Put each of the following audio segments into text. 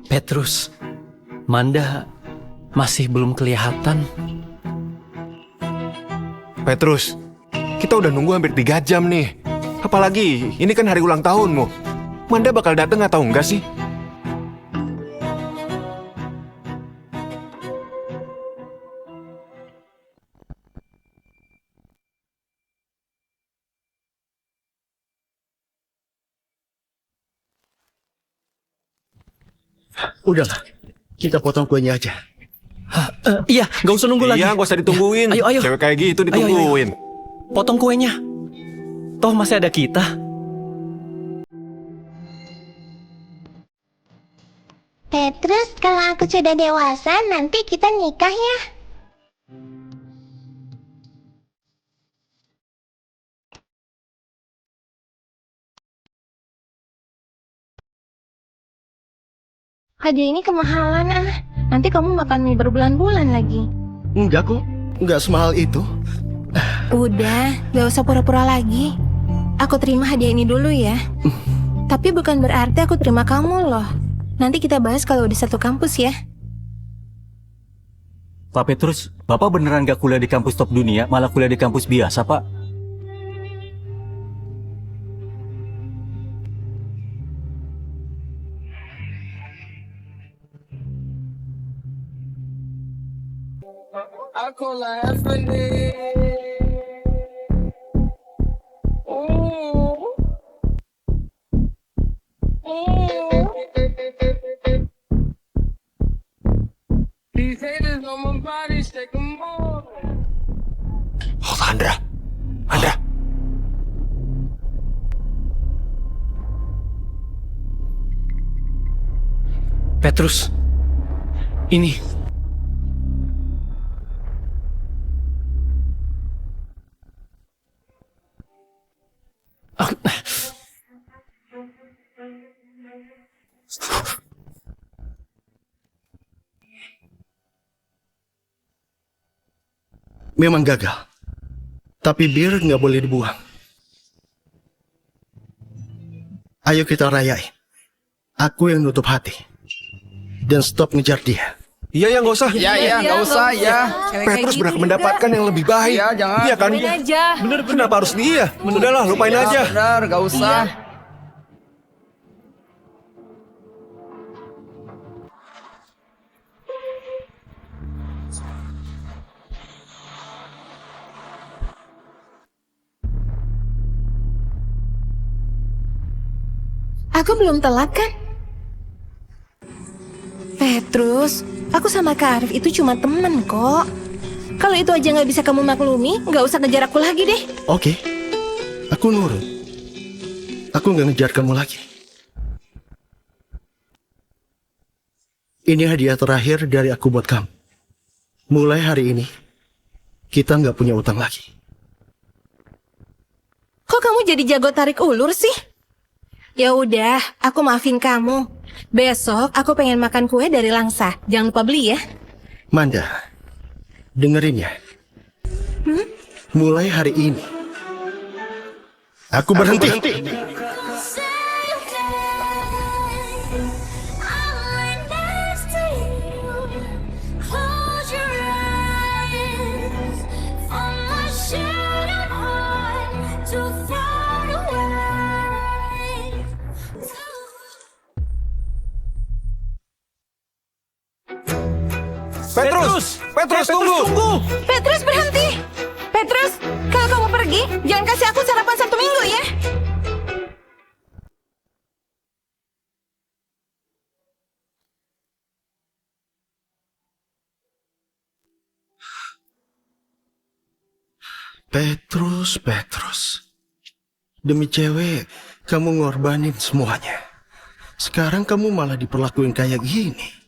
Petrus, Manda masih belum kelihatan. Petrus, kita udah nunggu hampir 3 jam nih. Apalagi, ini kan hari ulang tahunmu. Manda bakal datang atau enggak sih? Udahlah, kita potong kuenya aja. Iya, nggak usah nunggu lagi. Iya, nggak usah ditungguin. Ayo, ayo. Cewek kayak gitu ditungguin. Potong kuenya. Toh masih ada kita. Petrus, kalau aku sudah dewasa, nanti kita nikah ya. Hadiah ini kemahalan Nanti kamu makan mie berbulan-bulan lagi. Enggak kok, enggak semahal itu. Udah, gak usah pura-pura lagi. Aku terima hadiah ini dulu ya. Tapi bukan berarti aku terima kamu loh. Nanti kita bahas kalau di satu kampus ya. Pak Petrus, Bapak beneran gak kuliah di kampus top dunia, malah kuliah di kampus biasa, Pak? Oh, Andra. Andra. Petrus, ini. Memang gagal. Tapi bir nggak boleh dibuang. Ayo kita rayain. Aku yang nutup hati. Dan stop ngejar dia. Iya, ya, nggak usah. Ya, nggak usah, ya. Petrus berhak mendapatkan yang lebih baik. Ya, jangan. Iya kan? Lupain aja. Bener, kenapa harus dia? Udahlah, lupain aja. Benar, nggak usah. Aku belum telat kan? Petrus, aku sama Kak Arif itu cuma temen kok. Kalau itu aja nggak bisa kamu maklumi, nggak usah ngejar aku lagi deh. Oke, aku nurut. Aku nggak ngejar kamu lagi. Ini hadiah terakhir dari aku buat kamu. Mulai hari ini, kita nggak punya utang lagi. Kok kamu jadi jago tarik ulur sih? Ya udah, aku maafin kamu. Besok aku pengen makan kue dari Langsa. Jangan lupa beli ya. Manda, dengerin ya. Mulai hari ini, aku berhenti. Petrus, tunggu. Petrus berhenti. Petrus, kalau kamu pergi, jangan kasih aku sarapan Sabtu Minggu ya. Petrus. Demi cewek, kamu ngorbanin semuanya. Sekarang kamu malah diperlakuin kayak gini.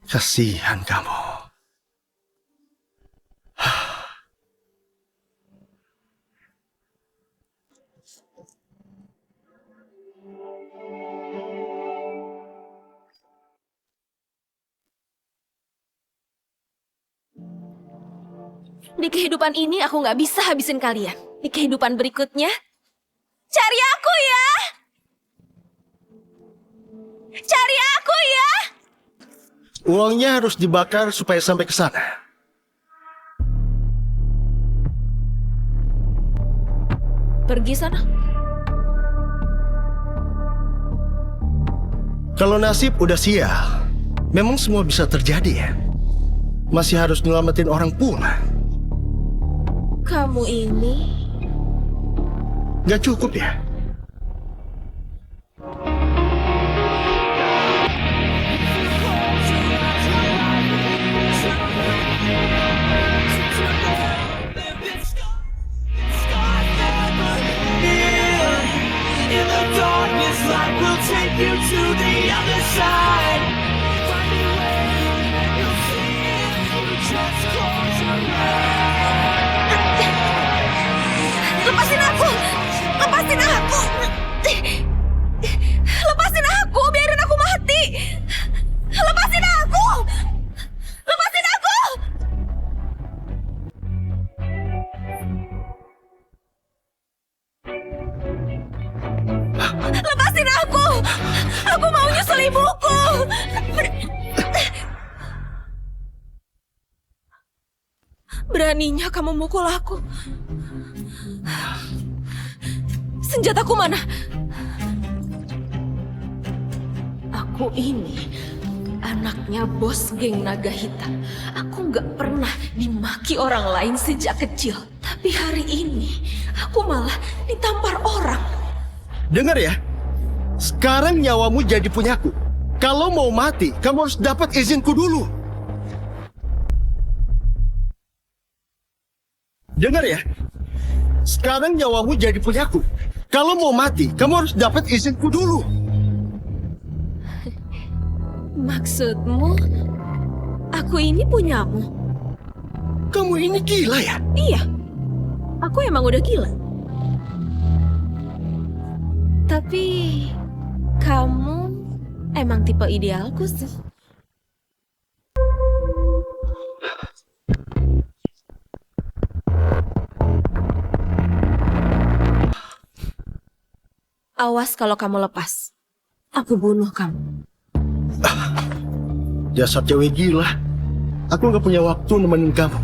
Kasihan kamu. Di kehidupan ini aku nggak bisa habisin kalian. Di kehidupan berikutnya, cari aku ya. Cari aku ya. Uangnya harus dibakar supaya sampai ke sana. Pergi sana. Kalau nasib udah sial, memang semua bisa terjadi ya. Masih harus nyelamatin orang pula. Kamu ini Gak cukup ya? lepasin aku. Lepasin aku. Lepasin aku, biarin aku mati. Lepasin aku. Lepasin aku. Lepasin aku. Aku mau nyusul ibuku. Beraninya kamu mukul aku. Senjataku mana? Aku ini anaknya bos geng naga hitam. Aku nggak pernah dimaki orang lain sejak kecil. Tapi hari ini aku malah ditampar orang. Dengar ya, sekarang nyawamu jadi punyaku. Kalau mau mati, kamu harus dapat izinku dulu. Dengar ya, sekarang nyawamu jadi punyaku. Kalau mau mati, kamu harus dapat izinku dulu. Maksudmu, aku ini punyamu? Kamu ini gila ya? Iya, aku emang udah gila. Tapi, kamu emang tipe idealku sih. Awas kalau kamu lepas. Aku bunuh kamu. Dasar cewek gila. Aku nggak punya waktu nemenin kamu.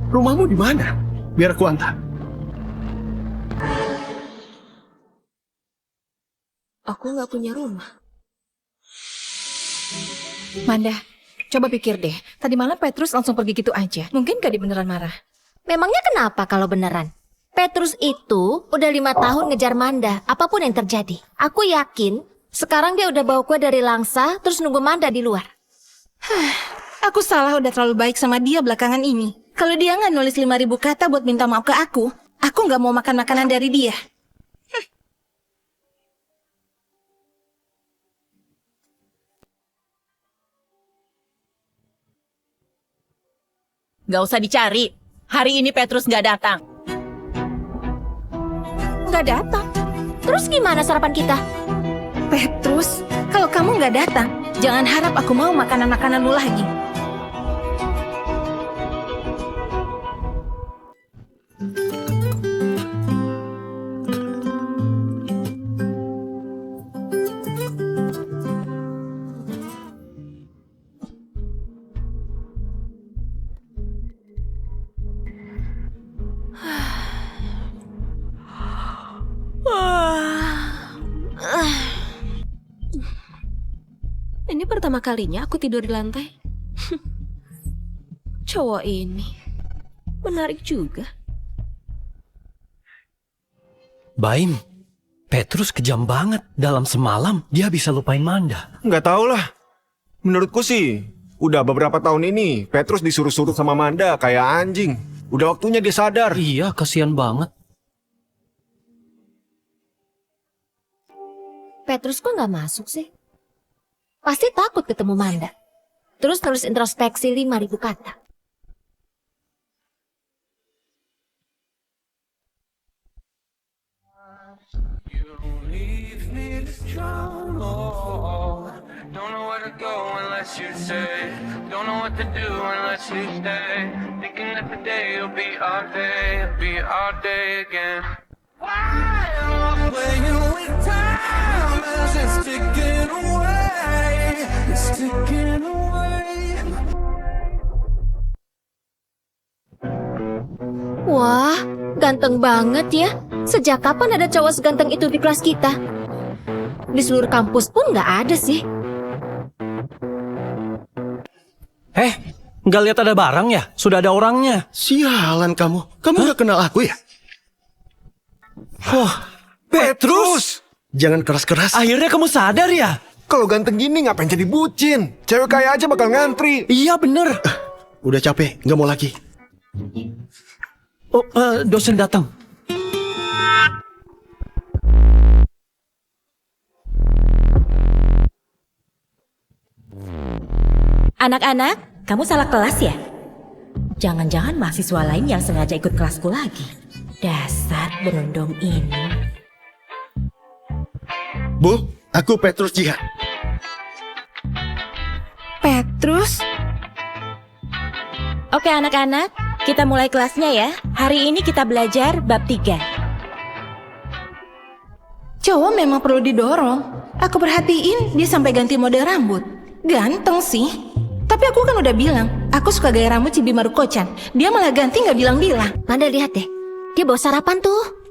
Rumahmu di mana? Biar aku antar. Aku nggak punya rumah. Manda, coba pikir deh. Tadi malam Petrus langsung pergi gitu aja. Mungkin gak dia beneran marah. Memangnya kenapa kalau beneran? Petrus itu udah 5 tahun ngejar Manda, apapun yang terjadi. Aku yakin sekarang dia udah bawa kue dari Langsa, terus nunggu Manda di luar. Aku salah udah terlalu baik sama dia belakangan ini. Kalau dia nggak nulis 5.000 kata buat minta maaf ke aku nggak mau makan makanan dari dia. Gak usah dicari. Hari ini Petrus gak datang. Nggak datang. Terus gimana sarapan kita? Petrus, kalau kamu nggak datang, jangan harap aku mau makanan-makanan lu lagi. Ini pertama kalinya aku tidur di lantai. Cowok ini menarik juga. Baim, Petrus kejam banget. Dalam semalam dia bisa lupain Manda. Nggak tahu lah. Menurutku sih, udah beberapa tahun ini Petrus disuruh-suruh sama Manda kayak anjing. Udah waktunya dia sadar. Iya, kasihan banget. Petrus kok nggak masuk sih? Pasti takut ketemu Manda. Terus nulis introspeksi 5.000 kata. Don't know where to go unless you say. Don't know what to do unless you stay. Thinking that the day will be our day, be our day again. Why am I playing with time as it's ticking away? Wah, ganteng banget ya. Sejak kapan ada cowok seganteng itu di kelas kita? Di seluruh kampus pun nggak ada sih. Nggak lihat ada barang ya? Sudah ada orangnya. Sialan kamu. Kamu nggak kenal aku ya? Wah, Petrus! Jangan keras-keras. Akhirnya kamu sadar ya? Kalau ganteng gini ngapain jadi bucin? Cewek kaya aja bakal ngantri. Iya bener. Udah capek, nggak mau lagi. Oh, dosen datang. Anak-anak, kamu salah kelas ya? Jangan-jangan mahasiswa lain yang sengaja ikut kelasku lagi. Dasar berondong ini. Bu, aku Petrus Jihan. Petrus? Oke anak-anak, kita mulai kelasnya ya. Hari ini kita belajar bab 3. Cowok memang perlu didorong. Aku perhatiin dia sampai ganti model rambut. Ganteng sih. Tapi aku kan udah bilang, aku suka gaya rambut Cibi Maruko-chan. Dia malah ganti nggak bilang-bilang. Manda lihat deh, dia bawa sarapan tuh.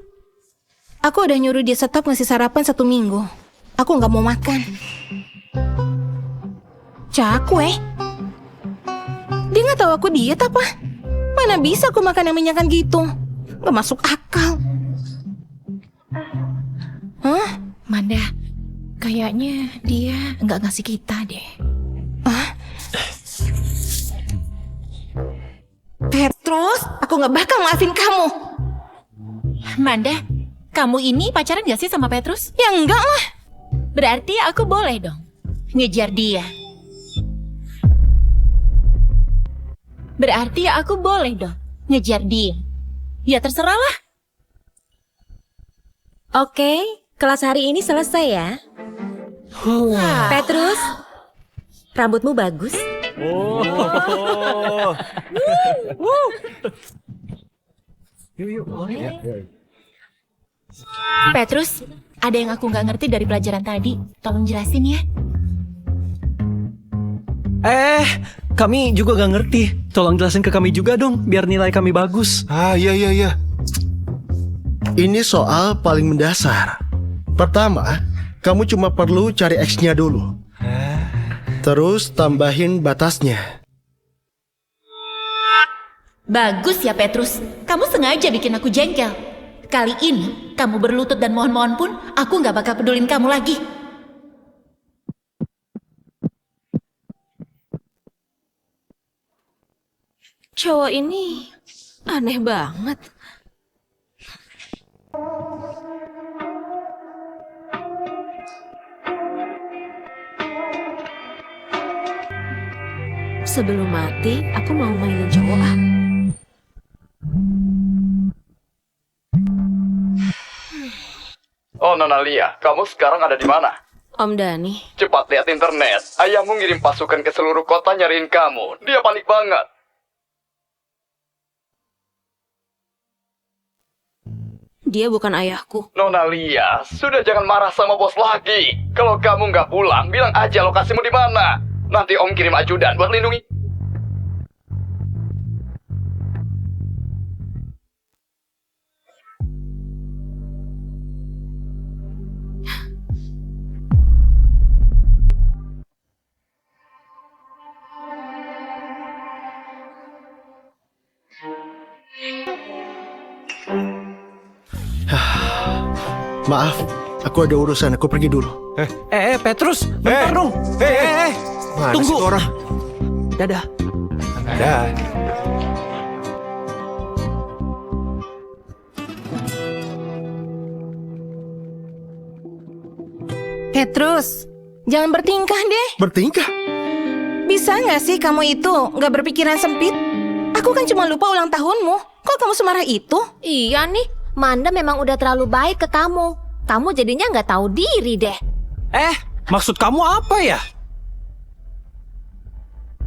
Aku udah nyuruh dia stop ngasih sarapan 1 minggu. Aku nggak mau makan. Cakwe. Dia nggak tahu aku diet apa? Mana bisa aku makan yang menyenangkan gitu? Gak masuk akal. Hah? Manda, kayaknya dia nggak ngasih kita deh. Petrus, aku nggak bakal maafin kamu. Manda, kamu ini pacaran gak sih sama Petrus? Ya enggak lah. Berarti aku boleh dong ngejar dia. Berarti aku boleh dong ngejar dia. Ya terserah lah. Oke, kelas hari ini selesai ya. Petrus, rambutmu bagus. Petrus, ada yang aku nggak ngerti dari pelajaran tadi. Tolong jelasin ya. Kami juga gak ngerti. Tolong jelasin ke kami juga dong, biar nilai kami bagus. Iya. Ini soal paling mendasar. Pertama, kamu cuma perlu cari X-nya dulu. Terus tambahin batasnya. Bagus ya Petrus, kamu sengaja bikin aku jengkel. Kali ini, kamu berlutut dan mohon-mohon pun, aku nggak bakal pedulin kamu lagi. Cowok ini aneh banget. Sebelum mati, aku mau mainin cowok ah. Oh Nona Lia, kamu sekarang ada di mana? Om Dani. Cepat lihat internet. Ayahmu ngirim pasukan ke seluruh kota nyariin kamu. Dia panik banget. Dia bukan ayahku. Nona Lia, sudah jangan marah sama bos lagi. Kalau kamu nggak pulang, bilang aja lokasimu di mana. Nanti Om kirim ajudan buat lindungi. Maaf, aku ada urusan, aku pergi dulu. Petrus, bentar dong. Mana Tunggu. sih tuh orang? Dadah. Dah. Petrus, jangan bertingkah deh. Bertingkah? Bisa nggak sih kamu itu nggak berpikiran sempit? Aku kan cuma lupa ulang tahunmu. Kok kamu semarah itu? Iya nih, Manda memang udah terlalu baik ke kamu. Kamu jadinya nggak tahu diri deh. Maksud kamu apa ya?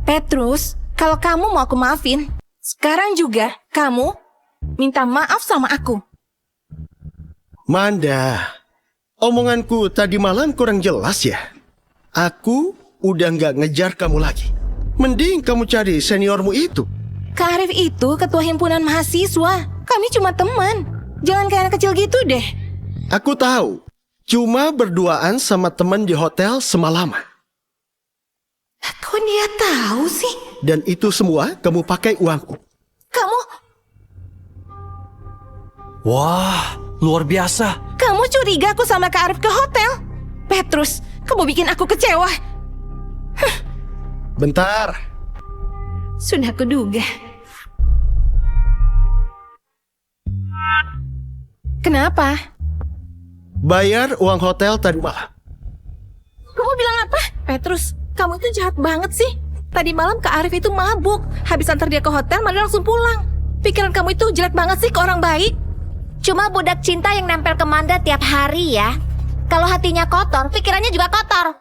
Petrus, kalau kamu mau aku maafin, sekarang juga kamu minta maaf sama aku. Manda, omonganku tadi malam kurang jelas ya? Aku udah nggak ngejar kamu lagi. Mending kamu cari seniormu itu. Kak Arif itu ketua himpunan mahasiswa. Kami cuma teman. Jangan kayak anak kecil gitu deh. Aku tahu. Cuma berduaan sama teman di hotel semalaman. Kok dia tahu sih? Dan itu semua kamu pakai uangku. Kamu Wah, luar biasa. Kamu curiga aku sama Kak Arif ke hotel? Petrus, kamu bikin aku kecewa. Bentar. Sudah kuduga. Kenapa? Bayar uang hotel tadi malam. Kamu bilang apa? Petrus, kamu itu jahat banget sih. Tadi malam Kak Arif itu mabuk. Habis antar dia ke hotel, Manda langsung pulang. Pikiran kamu itu jelek banget sih ke orang baik. Cuma budak cinta yang nempel ke Manda tiap hari ya. Kalau hatinya kotor, pikirannya juga kotor.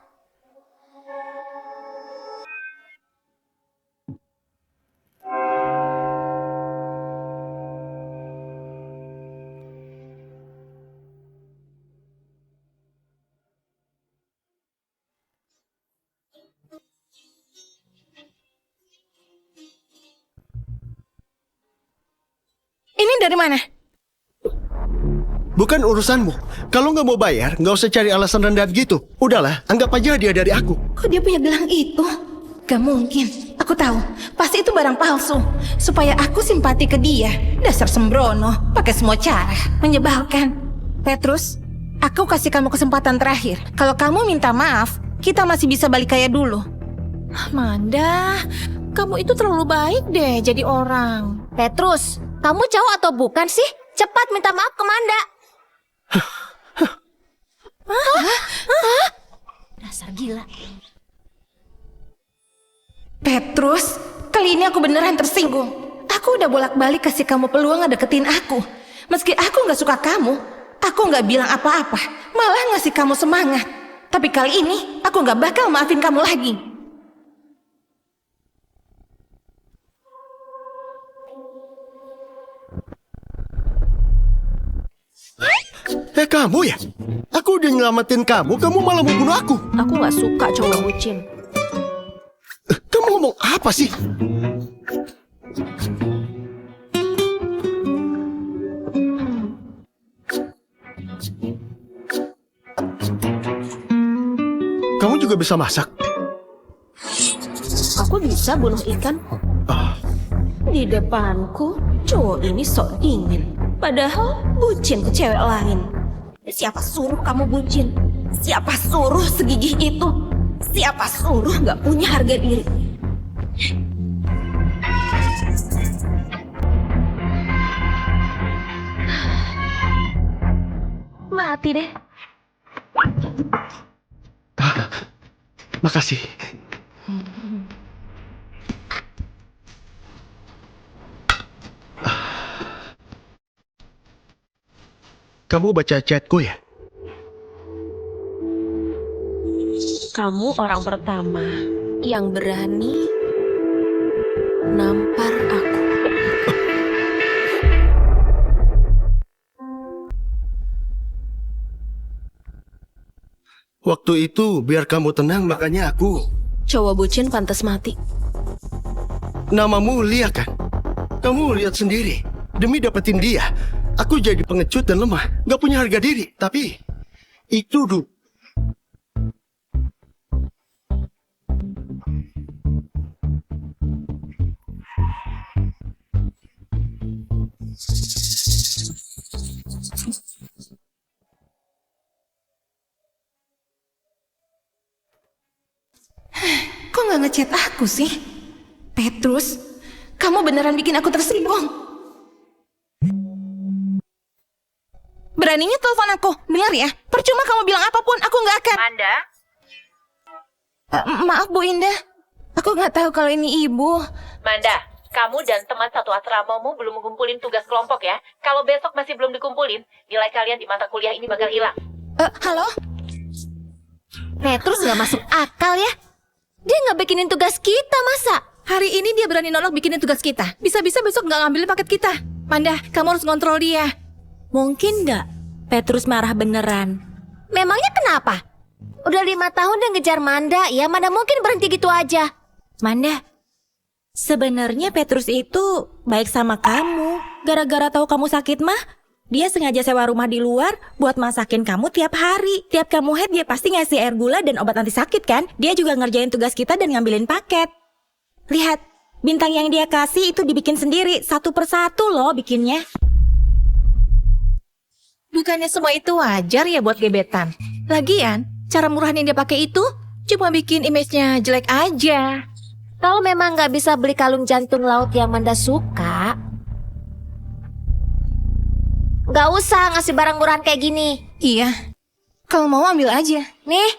Ini dari mana? Bukan urusanmu. Kalau nggak mau bayar, nggak usah cari alasan rendah gitu. Udahlah, anggap aja dia dari aku. Kok dia punya gelang itu? Gak mungkin. Aku tahu. Pasti itu barang palsu. Supaya aku simpati ke dia. Dasar sembrono. Pakai semua cara. Menyebalkan. Petrus, aku kasih kamu kesempatan terakhir. Kalau kamu minta maaf, kita masih bisa balik kayak dulu. Manda, kamu itu terlalu baik deh jadi orang. Petrus, kamu cowok atau bukan sih? Cepat minta maaf ke Manda. Dasar gila. Petrus, kali ini aku beneran tersinggung. Aku udah bolak-balik kasih kamu peluang ngedeketin aku. Meski aku gak suka kamu, aku gak bilang apa-apa. Malah ngasih kamu semangat. Tapi kali ini, aku gak bakal maafin kamu lagi. Kamu ya? Aku udah nyelamatin kamu malah mau bunuh aku. Aku gak suka cowok bucin. Kamu ngomong apa sih? Kamu juga bisa masak? Aku bisa bunuh ikan. Di depanku, cowok ini sok dingin. Padahal bucin ke cewek lain. Siapa suruh kamu bucin? Siapa suruh segigih itu? Siapa suruh gak punya harga diri? Mati deh. Makasih. Kamu baca chatku ya? Kamu orang pertama yang berani nampar aku. Waktu itu biar kamu tenang makanya aku. Cowok bucin pantas mati. Namamu Lia kan? Kamu lihat sendiri. Demi dapetin dia, aku jadi pengecut dan lemah. Gak punya harga diri. Tapi itu dulu. Kok gak ngechat aku sih? Petrus, kamu beneran bikin aku tersinggung. Beraninya telepon aku, dengar ya. Percuma kamu bilang apapun, aku gak akan. Manda? Maaf Bu Indah, aku gak tahu kalau ini ibu. Manda, kamu dan teman satu asramamu belum mengumpulin tugas kelompok ya. Kalau besok masih belum dikumpulin, nilai kalian di mata kuliah ini bakal hilang. Halo? Petrus gak masuk akal ya. Dia gak bikinin tugas kita masa? Hari ini dia berani nolak bikinin tugas kita. Bisa-bisa besok gak ngambilin paket kita. Manda, kamu harus ngontrol dia. Mungkin gak Petrus marah beneran. Memangnya kenapa? Udah 5 tahun dia ngejar Manda, ya mana mungkin berhenti gitu aja. Manda, sebenarnya Petrus itu baik sama kamu. Gara-gara tahu kamu sakit mah, dia sengaja sewa rumah di luar buat masakin kamu tiap hari. Tiap kamu haid dia pasti ngasih air gula dan obat anti sakit kan? Dia juga ngerjain tugas kita dan ngambilin paket. Lihat, bintang yang dia kasih itu dibikin sendiri, satu persatu loh bikinnya. Bukannya semua itu wajar ya buat gebetan? Lagian, cara murahan yang dia pakai itu cuma bikin image-nya jelek aja. Kalau memang nggak bisa beli kalung jantung laut yang Manda suka, nggak usah ngasih barang murahan kayak gini. Iya, kalau mau ambil aja. Nih,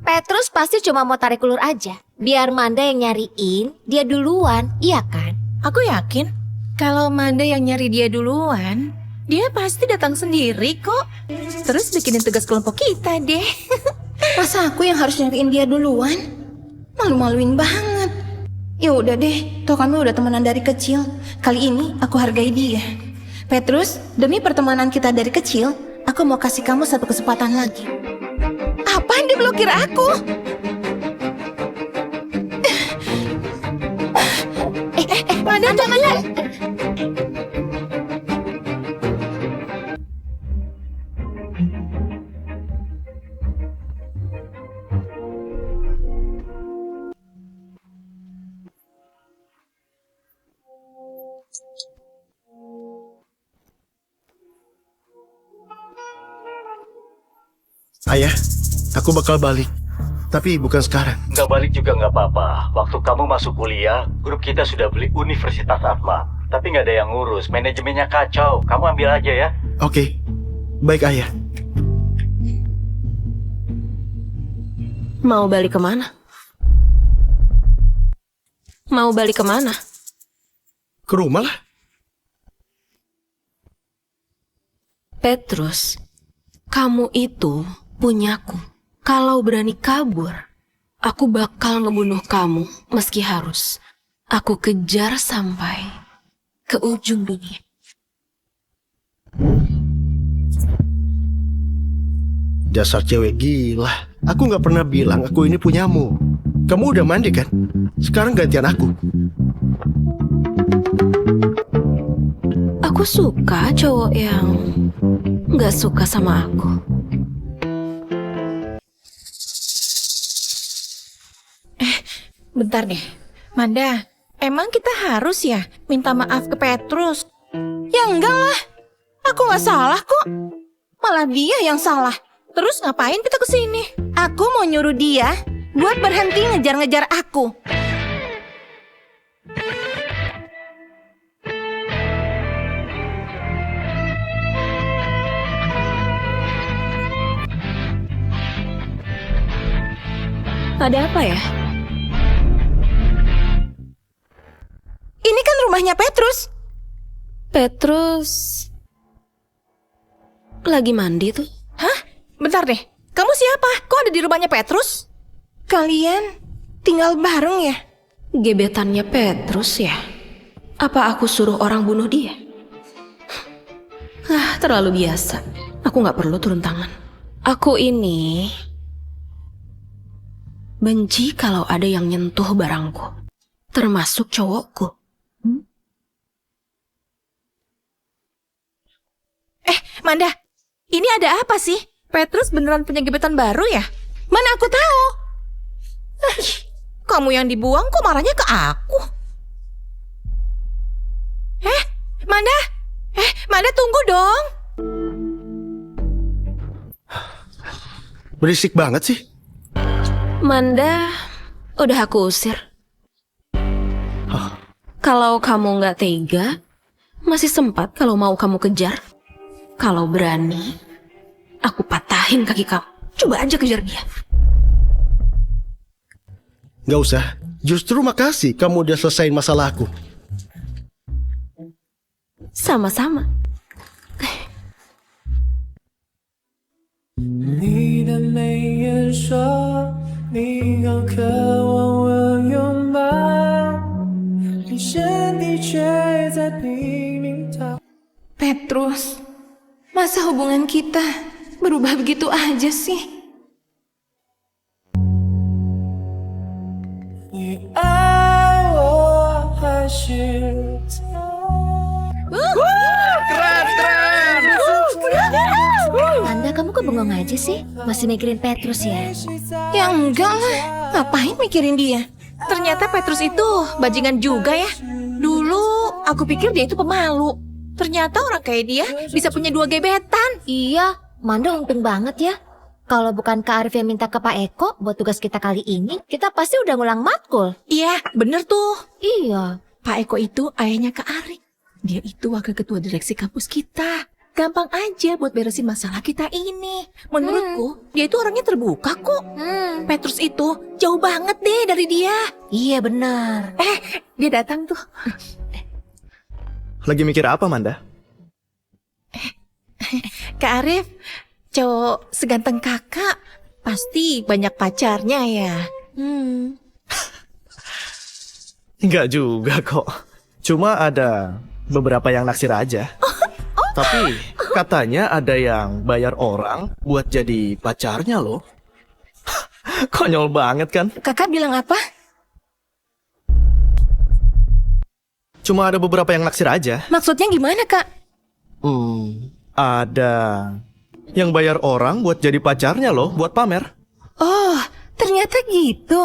Petrus pasti cuma mau tarik ulur aja. Biar Manda yang nyariin, dia duluan, iya kan? Aku yakin kalau Manda yang nyari dia duluan, dia pasti datang sendiri kok. Terus bikinin tugas kelompok kita deh. Masa aku yang harus nyariin dia duluan? Malu-maluin banget. Ya udah deh, toh kami udah temenan dari kecil. Kali ini aku hargai dia. Petrus, demi pertemanan kita dari kecil, aku mau kasih kamu satu kesempatan lagi. Apaan dia blokir aku? Manda. Ayah, aku bakal balik. Tapi bukan sekarang. Nggak balik juga nggak apa-apa. Waktu kamu masuk kuliah, grup kita sudah beli Universitas Atma. Tapi nggak ada yang ngurus, manajemennya kacau. Kamu ambil aja ya. Oke, baik ayah. Mau balik kemana? Mau balik kemana? Ke rumah lah. Petrus, kamu itu punyaku. Kalau berani kabur, aku bakal ngebunuh kamu meski harus. Aku kejar sampai ke ujung dunia. Dasar cewek gila. Aku nggak pernah bilang aku ini punyamu. Kamu udah mandi kan? Sekarang gantian aku. Aku suka cowok yang nggak suka sama aku. Bentar deh, Manda, emang kita harus ya minta maaf ke Petrus? Ya enggak lah, aku nggak salah kok. Malah dia yang salah. Terus ngapain kita kesini? Aku mau nyuruh dia buat berhenti ngejar-ngejar aku. Ada apa ya? Ini kan rumahnya Petrus. Petrus lagi mandi tuh. Hah? Bentar deh, kamu siapa? Kok ada di rumahnya Petrus? Kalian tinggal bareng ya? Gebetannya Petrus ya? Apa aku suruh orang bunuh dia? Terlalu biasa. Aku gak perlu turun tangan. Aku ini benci kalau ada yang nyentuh barangku, termasuk cowokku. Manda, ini ada apa sih? Petrus beneran punya gebetan baru ya? Mana aku tahu? Kamu yang dibuang kok marahnya ke aku? Manda? Manda tunggu dong. Berisik banget sih. Manda, udah aku usir. Kalau kamu nggak tega, masih sempat kalau mau kamu kejar. Kalau berani, aku patahin kaki kamu. Coba aja kejar dia. Gak usah. Justru makasih kamu udah selesaiin masalahku. Sama-sama. 你的眉眼说，你好渴望我拥抱，你身体却在拼命逃。 Petrus, masa hubungan kita berubah begitu aja sih? 是Manda, kamu kok bengong aja sih? Masih mikirin Petrus ya? Ya enggak lah, ngapain mikirin dia? Ternyata Petrus itu bajingan juga ya. Dulu aku pikir dia itu pemalu. Ternyata orang kayak dia bisa punya 2 gebetan. Iya, Manda untung banget ya. Kalau bukan Kak Arif yang minta ke Pak Eko buat tugas kita kali ini, kita pasti udah ngulang matkul. Iya, bener tuh. Iya. Pak Eko itu ayahnya Kak Arif. Dia itu wakil ketua direksi kampus kita. Gampang aja buat beresin masalah kita ini. Menurutku, dia itu orangnya terbuka kok. Petrus itu jauh banget deh dari dia. Iya benar. Dia datang tuh. Lagi mikir apa, Manda? Kak Arif, cowok seganteng kakak pasti banyak pacarnya ya. Enggak juga kok. Cuma ada beberapa yang naksir aja. Tapi katanya ada yang bayar orang buat jadi pacarnya loh. Konyol banget kan? Kakak bilang apa? Cuma ada beberapa yang naksir aja. Maksudnya gimana, Kak? Ada yang bayar orang buat jadi pacarnya loh, buat pamer. Oh, ternyata gitu.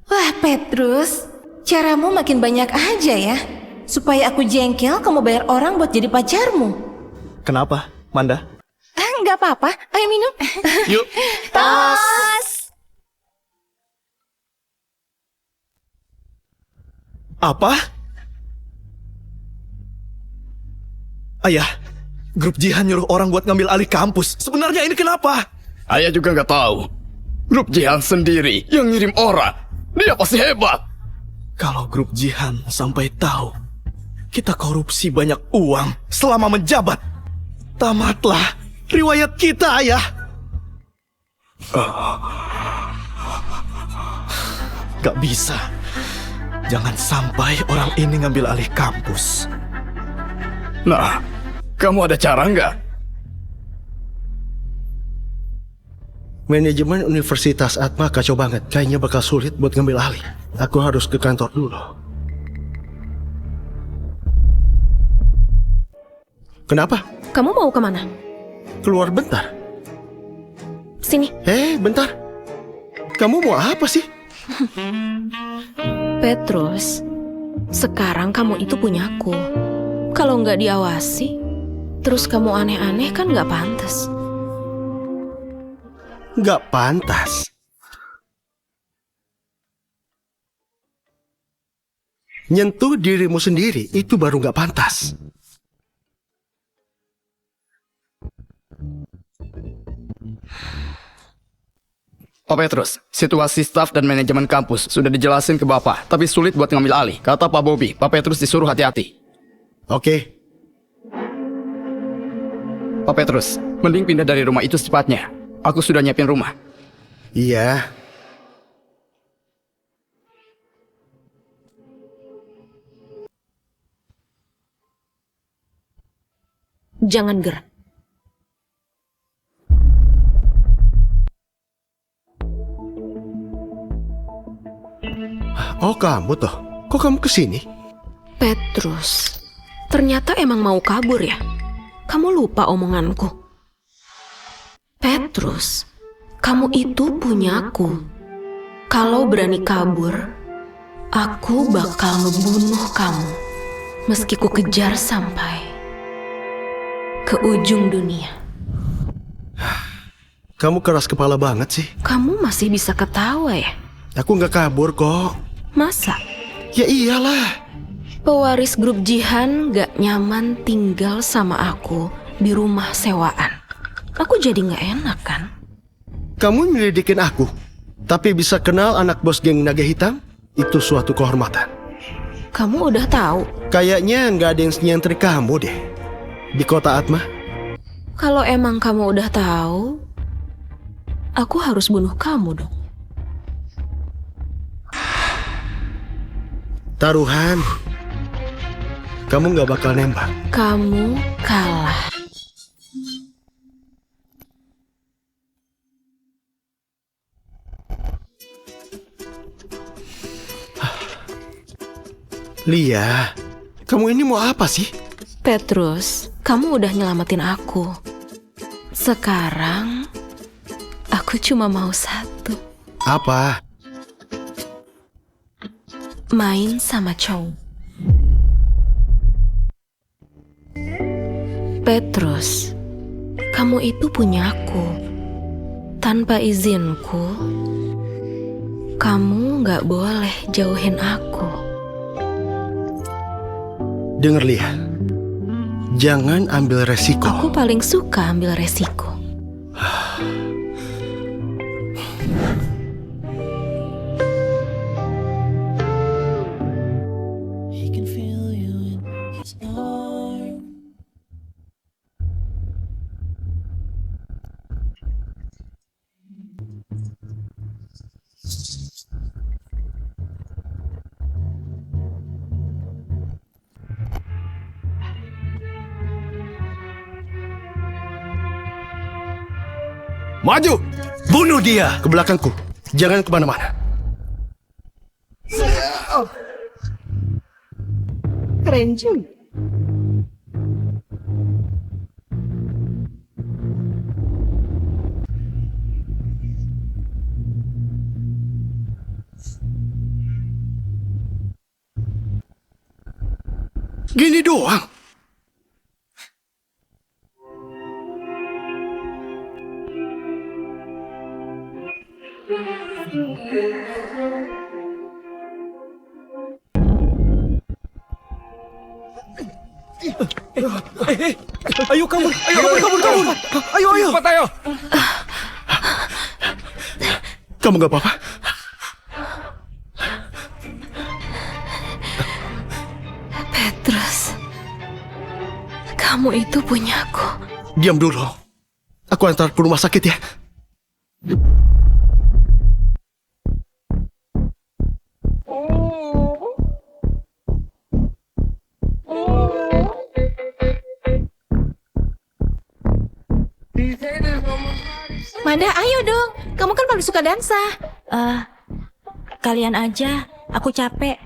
Wah, Petrus, caramu makin banyak aja ya. Supaya aku jengkel, kamu bayar orang buat jadi pacarmu. Kenapa, Manda? Nggak apa-apa, ayo minum. Yuk. Tos. Apa? Ayah, grup Jihan nyuruh orang buat ngambil alih kampus. Sebenarnya ini kenapa? Ayah juga nggak tahu. Grup Jihan sendiri yang ngirim orang. Dia pasti hebat. Kalau grup Jihan sampai tahu kita korupsi banyak uang selama menjabat, tamatlah riwayat kita, Ayah. Gak bisa. Jangan sampai orang ini ngambil alih kampus. Nah, kamu ada cara nggak? Manajemen Universitas Atma kacau banget. Kayaknya bakal sulit buat ngambil alih. Aku harus ke kantor dulu. Kenapa? Kamu mau kemana? Keluar bentar. Sini. Bentar. Kamu mau apa sih? Petrus, sekarang kamu itu punyaku. Kalau nggak diawasi, terus kamu aneh-aneh kan nggak pantas. Nggak pantas. Nyentuh dirimu sendiri itu baru nggak pantas. Pak Petrus, situasi staf dan manajemen kampus sudah dijelasin ke Bapak, tapi sulit buat ngambil alih. Kata Pak Bobby, Pak Petrus disuruh hati-hati. Oke. Pak Petrus, mending pindah dari rumah itu secepatnya. Aku sudah nyiapin rumah. Iya. Jangan gerak. Oh, kamu toh. Kok kamu kesini? Petrus, ternyata emang mau kabur ya? Kamu lupa omonganku. Petrus, kamu itu punyaku. Kalau berani kabur, aku bakal ngebunuh kamu. Meski ku kejar sampai ke ujung dunia. Kamu keras kepala banget sih. Kamu masih bisa ketawa ya? Aku nggak kabur kok. Masa? Ya iyalah. Pewaris grup Jihan gak nyaman tinggal sama aku di rumah sewaan. Aku jadi gak enak kan? Kamu nyelidikin aku, tapi bisa kenal anak bos geng naga hitam? Itu suatu kehormatan. Kamu udah tahu? Kayaknya nggak ada yang nyentrik kamu deh di kota Atma. Kalau emang kamu udah tahu, aku harus bunuh kamu dong. Taruhan. Kamu nggak bakal nembak. Kamu kalah. Lia, kamu ini mau apa sih? Petrus, kamu udah nyelamatin aku. Sekarang, aku cuma mau satu. Apa? Main sama cowok. Petrus, kamu itu punyaku. Tanpa izinku, kamu gak boleh jauhin aku. Dengar Lia, jangan ambil resiko. Aku paling suka ambil resiko. Maju! Bunuh dia! Ke belakangku, jangan kemana-mana. Keren juga. Gini doang. Ayo kabur! Kabur! Ayo! Cepat ayo! Kamu gak apa-apa? Petrus, kamu itu punyaku. Diam dulu. Aku antar ke rumah sakit ya. Manda, ayo dong. Kamu kan paling suka dansa. Kalian aja, aku capek.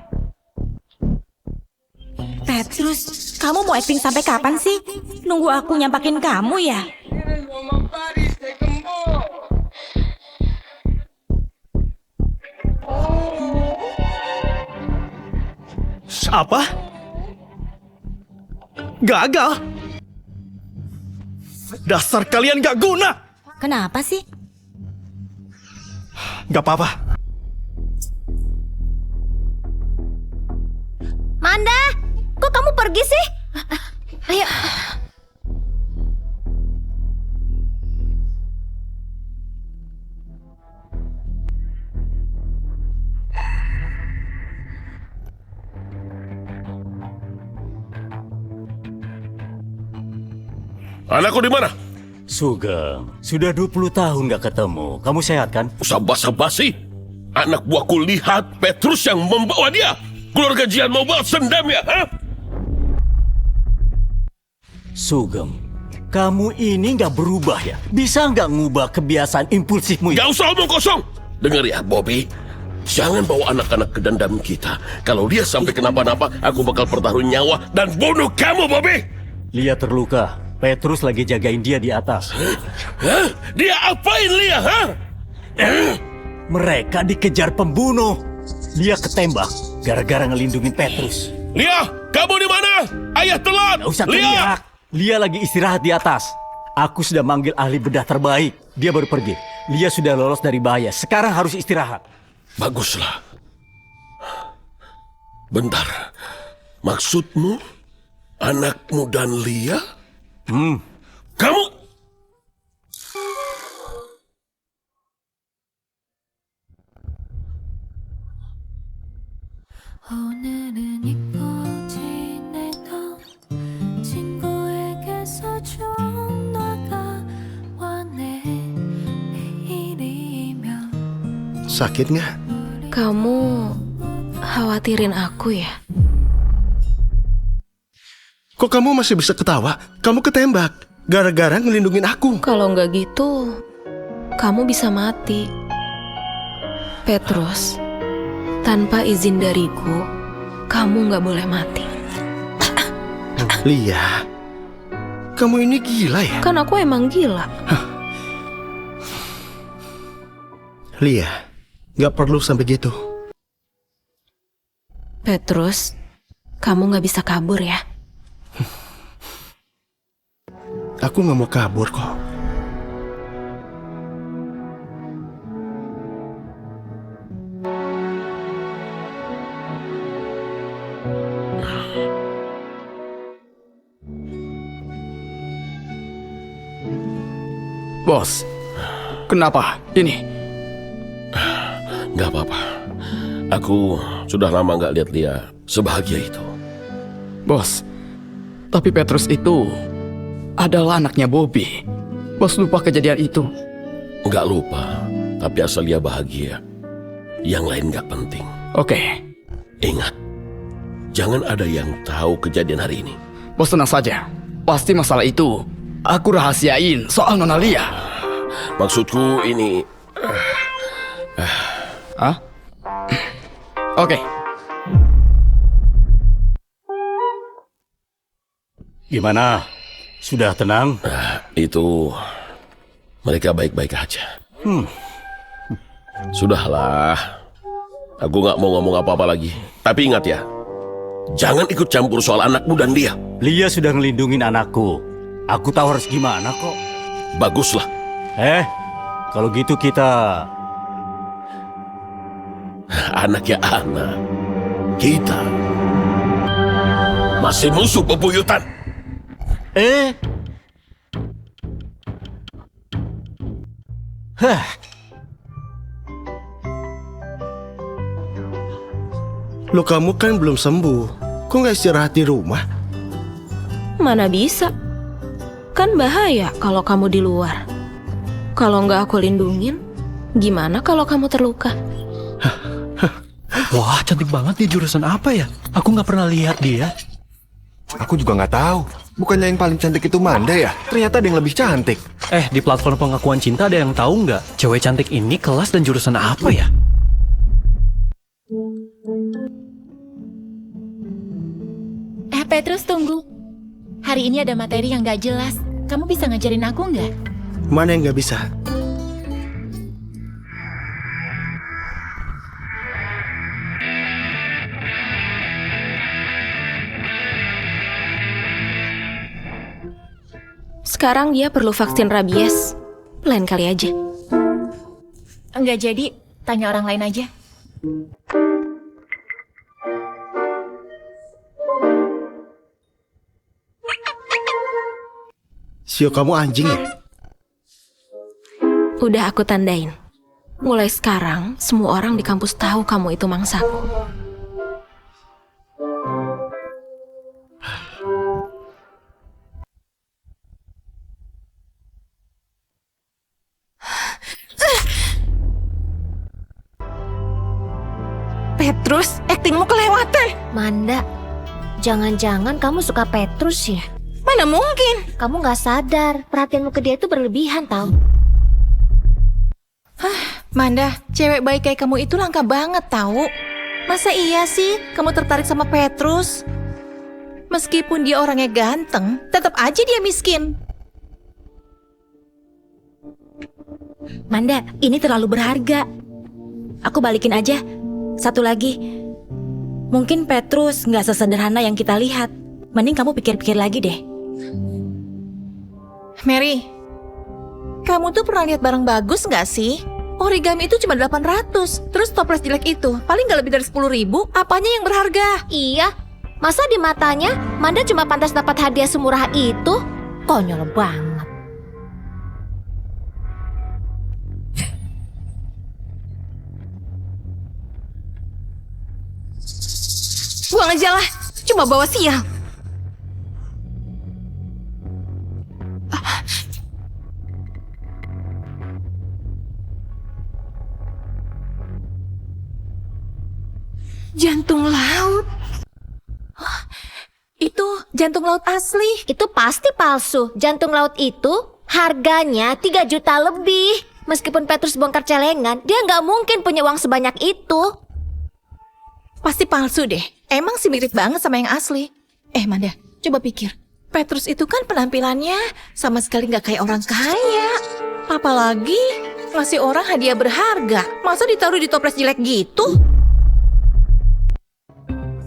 Petrus, kamu mau acting sampai kapan sih? Nunggu aku nyampakin kamu ya? Apa? Gagal? Dasar kalian gak guna! Kenapa sih? Gak apa-apa. Manda, kok kamu pergi sih? Ayo. Anakku di mana? Sugeng, sudah 20 tahun gak ketemu. Kamu sehat kan? Usah basa-basi. Anak buahku lihat Petrus yang membawa dia. Keluarga Jian mau balas dendam ya? Ha? Sugeng, kamu ini gak berubah ya? Bisa gak ngubah kebiasaan impulsifmu ya? Gak usah omong kosong. Dengar ya, Bobby. Jangan bawa anak-anak ke dendam kita. Kalau dia sampai kenapa-napa, aku bakal pertaruhin nyawa dan bunuh kamu, Bobby. Lia terluka. Petrus lagi jagain dia di atas. Hah? Dia apain Lia, ha? Mereka dikejar pembunuh. Lia ketembak gara-gara ngelindungin Petrus. Lia, kamu di mana? Ayah telat. Gak usah Lia. teriak. Lia lagi istirahat di atas. Aku sudah manggil ahli bedah terbaik. Dia baru pergi. Lia sudah lolos dari bahaya. Sekarang harus istirahat. Baguslah. Bentar. Maksudmu anakmu dan Lia? Kamu... Sakit nggak? Kamu khawatirin aku ya? Kok kamu masih bisa ketawa? Kamu ketembak gara-gara ngelindungin aku. Kalau nggak gitu, kamu bisa mati. Petrus, tanpa izin dariku, Kamu nggak boleh mati. Lia, kamu ini gila ya? Kan aku emang gila. Lia, nggak perlu sampai gitu. Petrus, kamu nggak bisa kabur ya. Aku nggak mau kabur kok. Bos, kenapa ini? Nggak apa-apa. Aku sudah lama nggak lihat dia sebahagia itu. Bos, tapi Petrus itu adalah anaknya Bobby. Bos lupa kejadian itu. Nggak lupa, tapi asal dia bahagia. Yang lain nggak penting. Oke. Ingat, jangan ada yang tahu kejadian hari ini. Bos tenang saja. Pasti masalah itu aku rahasiain soal Nona Lia. Maksudku ini... Hah? Oke. Gimana? Sudah tenang? Itu... mereka baik-baik aja. Sudahlah. Aku nggak mau ngomong apa-apa lagi. Tapi ingat ya, jangan ikut campur soal anakmu dan dia. Lia sudah ngelindungin anakku. Aku tahu harus gimana kok. Baguslah. Kalau gitu kita... Anaknya anak. Kita masih musuh bebuyutan. Lo kamu kan belum sembuh. Kok nggak istirahat di rumah? Mana bisa? Kan bahaya kalau kamu di luar. Kalau nggak aku lindungin, gimana kalau kamu terluka? Wah, cantik banget dia. Jurusan apa ya? Aku nggak pernah lihat dia. Aku juga nggak tahu. Bukannya yang paling cantik itu Manda ya? Ternyata ada yang lebih cantik. Di platform pengakuan cinta ada yang tahu nggak? Cewek cantik ini kelas dan jurusan apa ya? Petrus, tunggu. Hari ini ada materi yang gak jelas. Kamu bisa ngajarin aku nggak? Mana yang nggak bisa? Sekarang dia perlu vaksin rabies. Lain kali aja. Enggak jadi, tanya orang lain aja. Sio, kamu anjing ya? Udah aku tandain. Mulai sekarang, semua orang di kampus tahu kamu itu mangsaku. Petrus, aktingmu kelewatan. Manda, jangan-jangan kamu suka Petrus ya? Mana mungkin? Kamu gak sadar, perhatianmu ke dia itu berlebihan tau. Manda, cewek baik kayak kamu itu langka banget tahu. Masa iya sih kamu tertarik sama Petrus? Meskipun dia orangnya ganteng, tetap aja dia miskin. Manda, ini terlalu berharga. Aku balikin aja. Satu lagi, mungkin Petrus gak sesederhana yang kita lihat. Mending kamu pikir-pikir lagi deh. Mary, kamu tuh pernah lihat barang bagus gak sih? Origami itu cuma 800. Terus toples jelek itu paling gak lebih dari 10.000. Apanya yang berharga? Iya, masa di matanya Manda cuma pantas dapat hadiah semurah itu? Konyol banget. Buang aja lah, cuma bawa sial. Jantung laut. Itu jantung laut asli. Itu pasti palsu. Jantung laut itu harganya 3 juta lebih. Meskipun Petrus bongkar celengan, dia nggak mungkin punya uang sebanyak itu. Pasti palsu deh. Emang sih mirip banget sama yang asli. Manda, coba pikir. Petrus itu kan penampilannya sama sekali nggak kayak orang kaya. Apalagi ngasih orang hadiah berharga. Masa ditaruh di toples jelek gitu?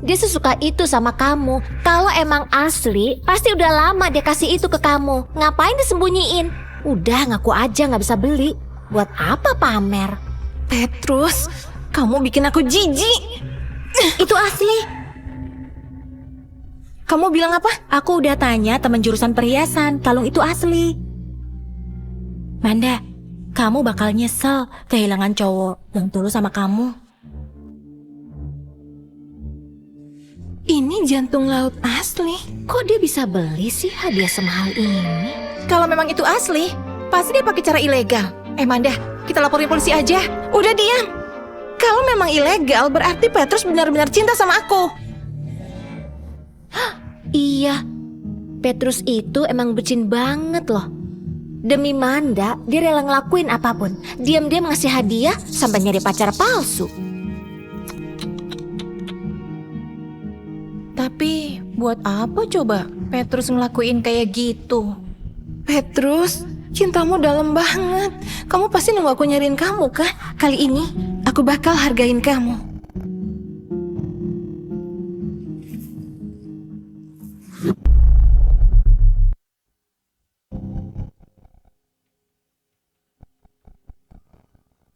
Dia sesuka itu sama kamu. Kalau emang asli, pasti udah lama dia kasih itu ke kamu. Ngapain disembunyiin? Udah ngaku aja nggak bisa beli. Buat apa pamer? Petrus, kamu bikin aku jijik. Itu asli. Kamu bilang apa? Aku udah tanya teman jurusan perhiasan, kalung itu asli. Manda, kamu bakal nyesel kehilangan cowok yang tulus sama kamu. Ini jantung laut asli. Kok dia bisa beli sih hadiah semahal ini? Kalau memang itu asli, pasti dia pakai cara ilegal. Manda, kita laporin polisi aja. Udah diam. Kalau memang ilegal, berarti Petrus benar-benar cinta sama aku. Iya, Petrus itu emang bucin banget loh. Demi Manda, dia rela ngelakuin apapun. Diam-diam ngasih hadiah sampai nyari pacar palsu. Tapi buat apa coba Petrus ngelakuin kayak gitu? Petrus, cintamu dalam banget. Kamu pasti nunggu aku nyariin kamu kan? Kali ini aku bakal hargain kamu.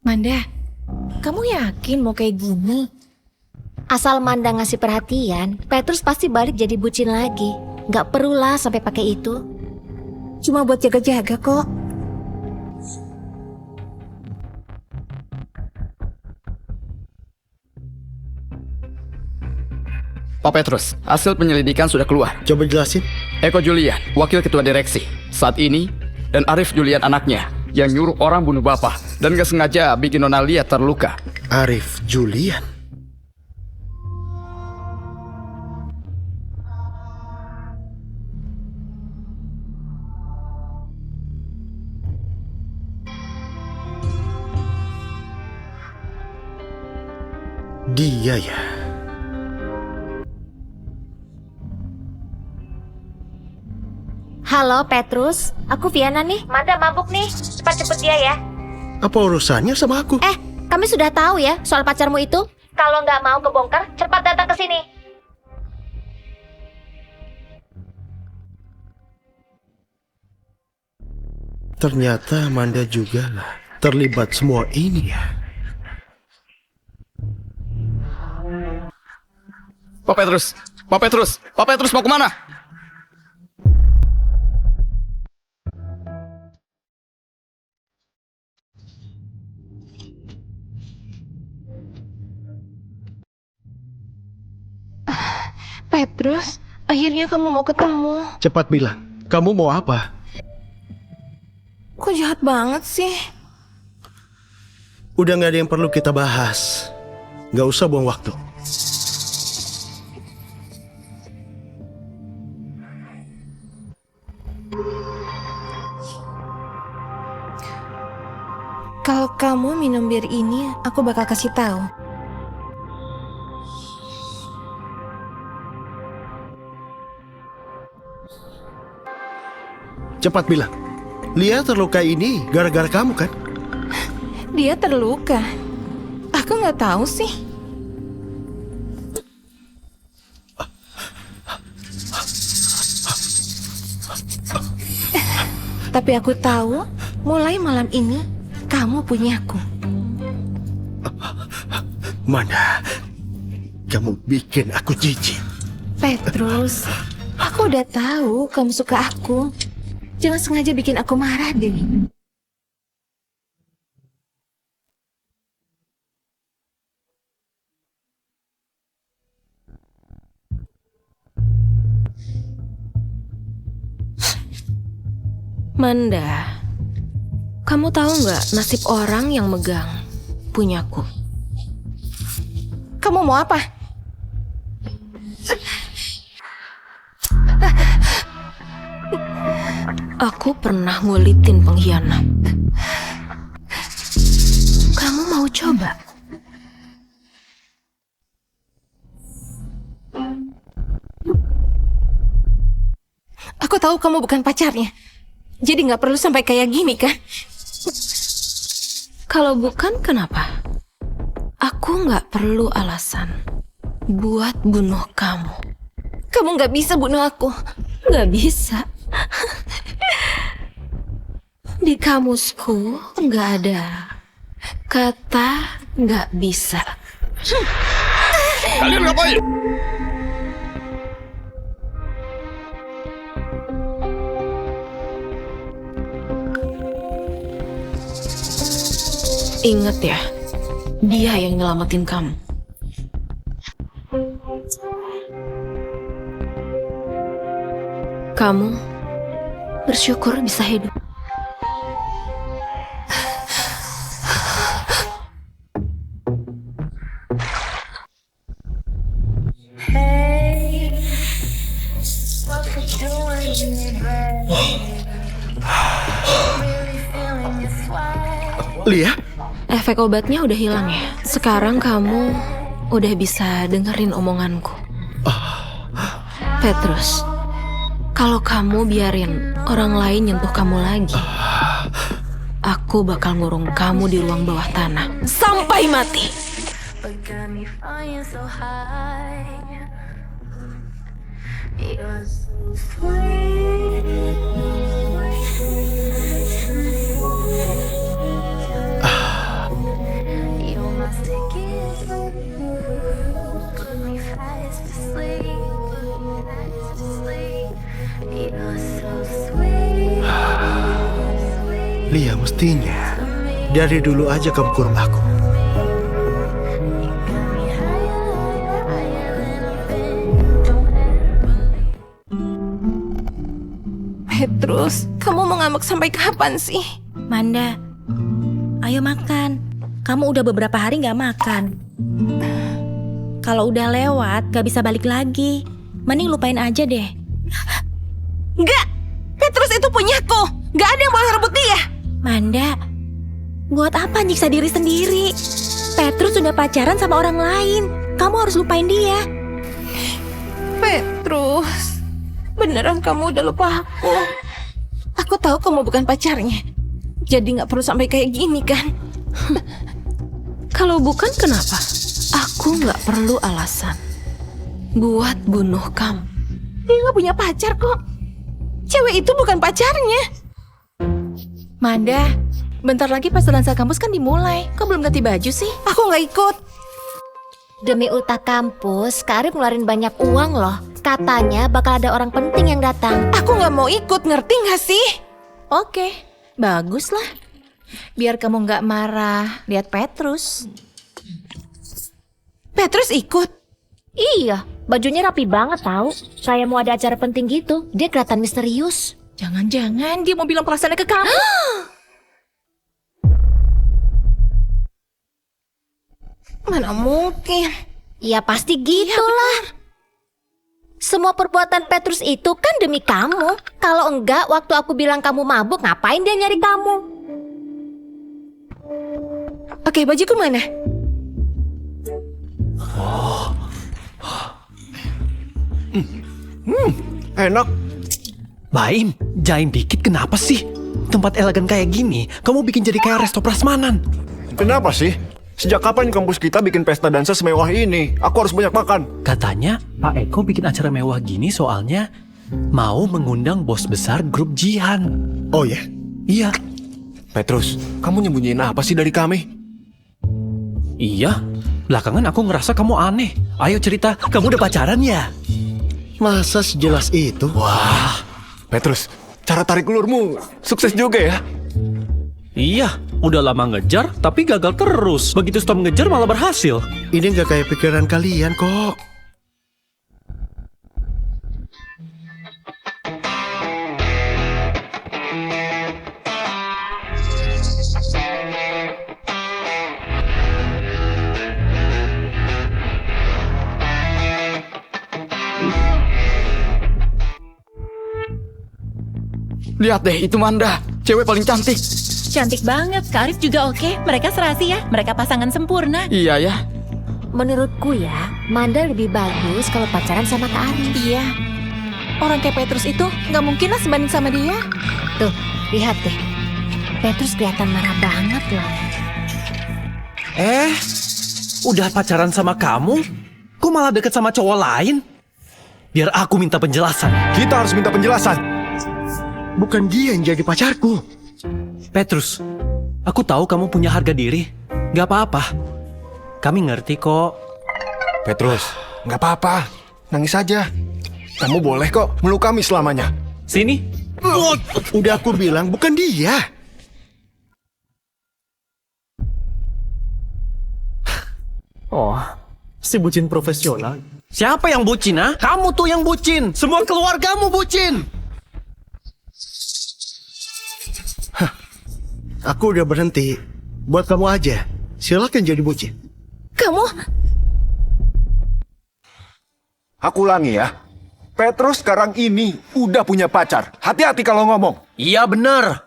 Manda, kamu yakin mau kayak gini? Asal Manda ngasih perhatian, Petrus pasti balik jadi bucin lagi. Gak perlulah sampai pakai itu. Cuma buat jaga-jaga kok. Pak Petrus, hasil penyelidikan sudah keluar. Coba jelasin. Eko Julian, wakil ketua direksi, saat ini, dan Arif Julian anaknya, yang nyuruh orang bunuh bapak, dan gak sengaja bikin Nona Lia terluka. Arif Julian? Dia ya. Halo Petrus, aku Viana nih. Manda mabuk nih, cepat jemput dia ya. Apa urusannya sama aku? Kami sudah tahu ya soal pacarmu itu. Kalau nggak mau kebongkar, cepat datang ke sini. Ternyata Amanda juga lah terlibat semua ini ya. Pak Petrus, Pak Petrus, Pak Petrus mau kemana? Petrus, akhirnya kamu mau ketemu. Cepat bilang, kamu mau apa? Kok jahat banget sih? Udah gak ada yang perlu kita bahas. Gak usah buang waktu. Kalau kamu minum bir ini, aku bakal kasih tahu. Cepat bilang, Lia terluka ini gara-gara kamu kan? Dia terluka. Aku nggak tahu sih. Tapi aku tahu, mulai malam ini kamu punyaku. Mana? Kamu bikin aku jijik. Petrus, aku udah tahu kamu suka aku. Jangan sengaja bikin aku marah deh. Manda, kamu tahu nggak nasib orang yang megang punyaku? Kamu mau apa? Aku pernah ngulitin pengkhianat. Kamu mau coba? Aku tahu kamu bukan pacarnya. Jadi nggak perlu sampai kayak gini kan? Kalau bukan, kenapa? Aku nggak perlu alasan buat bunuh kamu. Kamu nggak bisa bunuh aku. Nggak bisa. Di kamusku nggak ada kata nggak bisa. Kalian ngapain? Ingat ya, dia yang nyelamatin kamu. Kamu bersyukur bisa hidup. Lia? Efek obatnya udah hilang ya. Sekarang kamu udah bisa dengerin omonganku. Petrus, kalau kamu biarin orang lain nyentuh kamu lagi, aku bakal ngurung kamu di ruang bawah tanah sampai mati. Lia, mestinya dari dulu aja kamu kurung aku. Petrus, kamu mau ngambek sampai kapan sih? Manda, ayo makan. Kamu udah beberapa hari nggak makan. Kalau udah lewat, gak bisa balik lagi. Mending lupain aja deh. Enggak! Petrus itu punyaku! Gak ada yang boleh rebut dia! Manda, buat apa nyiksa diri sendiri? Petrus sudah pacaran sama orang lain. Kamu harus lupain dia. Petrus, beneran kamu udah lupa aku? Aku tahu kamu bukan pacarnya. Jadi gak perlu sampai kayak gini kan? Kalau bukan, kenapa? Aku nggak perlu alasan buat bunuh kamu. Dia gak punya pacar kok. Cewek itu bukan pacarnya. Manda, bentar lagi pas dansa kampus kan dimulai. Kok belum ganti baju sih? Aku nggak ikut. Demi ultah kampus, Kak Arif ngeluarin banyak uang loh. Katanya bakal ada orang penting yang datang. Aku nggak mau ikut, ngerti nggak sih? Oke, bagus lah. Biar kamu nggak marah lihat Petrus. Petrus ikut? Iya, bajunya rapi banget tahu. Kayak mau ada acara penting gitu. Dia kelihatan misterius. Jangan-jangan dia mau bilang perasaannya ke kamu. Mana mungkin? Ya pasti gitulah. Semua perbuatan Petrus itu kan demi kamu. Kalau enggak, waktu aku bilang kamu mabuk, ngapain dia nyari kamu? Oke, bajuku mana? Enak. Baim, jaim dikit kenapa sih? Tempat elegan kayak gini, kamu bikin jadi kayak resto prasmanan. Kenapa sih? Sejak kapan kampus kita bikin pesta dansa semewah ini? Aku harus banyak makan. Katanya Pak Eko bikin acara mewah gini soalnya mau mengundang bos besar grup Jihan. Oh ya? Iya. Petrus, kamu nyembunyiin apa sih dari kami? Iya, belakangan aku ngerasa kamu aneh. Ayo cerita, kamu udah pacaran ya? Masa sejelas itu? Wah, Petrus, cara tarik ulurmu sukses juga ya? Iya, udah lama ngejar tapi gagal terus. Begitu stop ngejar malah berhasil. Ini gak kayak pikiran kalian kok. Lihat deh, itu Manda, cewek paling cantik. Cantik banget, Kak Arif juga oke. Mereka serasi ya, mereka pasangan sempurna. Iya ya. Menurutku ya, Manda lebih bagus kalau pacaran sama Kak Arif. Iya. Orang kayak Petrus itu nggak mungkin lah sebanding sama dia. Tuh, lihat deh. Petrus kelihatan marah banget loh. Udah pacaran sama kamu? Kok malah deket sama cowok lain? Biar aku minta penjelasan. Kita harus minta penjelasan. Bukan dia yang jadi pacarku. Petrus, aku tahu kamu punya harga diri. Gak apa-apa. Kami ngerti kok. Petrus, nggak apa-apa. Nangis saja. Kamu boleh kok meluk kami selamanya. Sini. Udah aku bilang bukan dia. Oh, si bucin profesional. Siapa yang bucin, ha? Kamu tuh yang bucin. Semua keluargamu bucin. Aku udah berhenti. Buat kamu aja. Silakan jadi bucin. Kamu? Aku ulangi ya. Petrus sekarang ini udah punya pacar. Hati-hati kalau ngomong. Iya bener.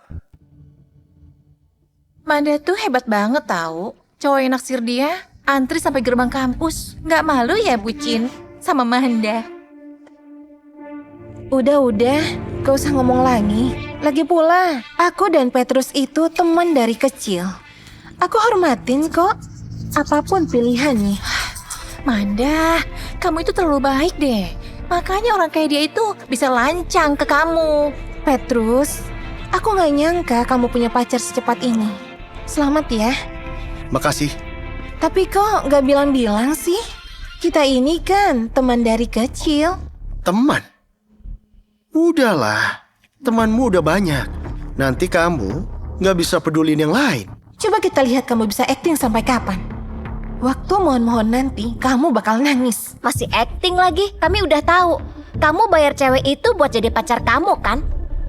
Manda tuh hebat banget tahu. Cowok yang naksir dia antri sampai gerbang kampus. Nggak malu ya bucin sama Manda. Udah, gak usah ngomong lagi. Lagi pula, aku dan Petrus itu teman dari kecil. Aku hormatin kok, apapun pilihannya. Manda, kamu itu terlalu baik deh. Makanya orang kayak dia itu bisa lancang ke kamu. Petrus, aku gak nyangka kamu punya pacar secepat ini. Selamat ya. Makasih. Tapi kok gak bilang-bilang sih? Kita ini kan teman dari kecil. Teman? Udahlah, temanmu udah banyak. Nanti kamu gak bisa pedulin yang lain. Coba kita lihat kamu bisa acting sampai kapan. Waktu mohon-mohon nanti, kamu bakal nangis. Masih acting lagi? Kami udah tahu. Kamu bayar cewek itu buat jadi pacar kamu kan?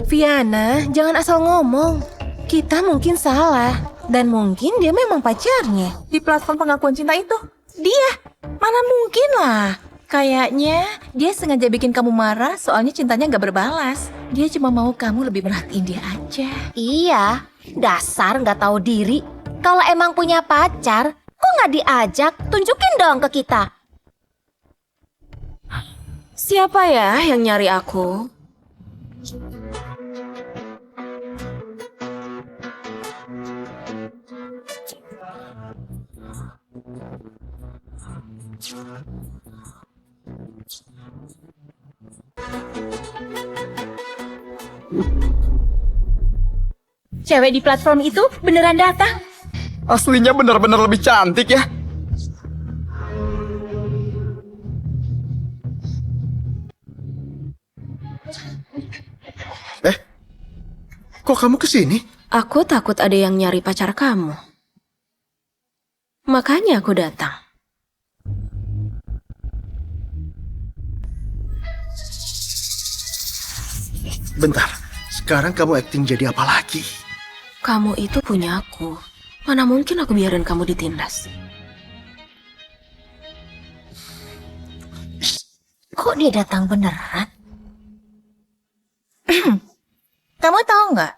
Viana, jangan asal ngomong. Kita mungkin salah. Dan mungkin dia memang pacarnya. Di platform pengakuan cinta itu, dia. Mana mungkin lah. Kayaknya dia sengaja bikin kamu marah soalnya cintanya gak berbalas. Dia cuma mau kamu lebih merhatiin dia aja. Iya, dasar nggak tahu diri. Kalau emang punya pacar, kok nggak diajak? Tunjukin dong ke kita. Siapa ya yang nyari aku? Cewek di platform itu beneran datang. Aslinya benar-benar lebih cantik ya. Kok kamu kesini? Aku takut ada yang nyari pacar kamu. Makanya aku datang. Bentar, sekarang kamu acting jadi apa lagi? Kamu itu punya aku. Mana mungkin aku biarin kamu ditindas. Kok dia datang beneran? Kamu tahu nggak?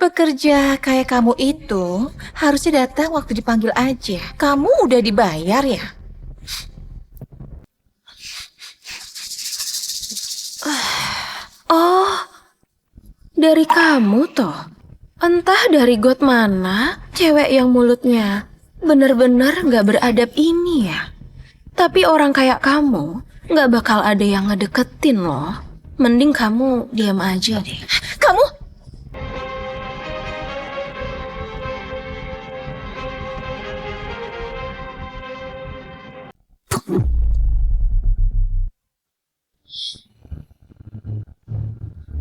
Pekerja kayak kamu itu harusnya datang waktu dipanggil aja. Kamu udah dibayar ya? Oh, dari kamu toh. Entah dari got mana, cewek yang mulutnya bener-bener gak beradab ini ya. Tapi orang kayak kamu gak bakal ada yang ngedeketin loh. Mending kamu diam aja deh. Kamu?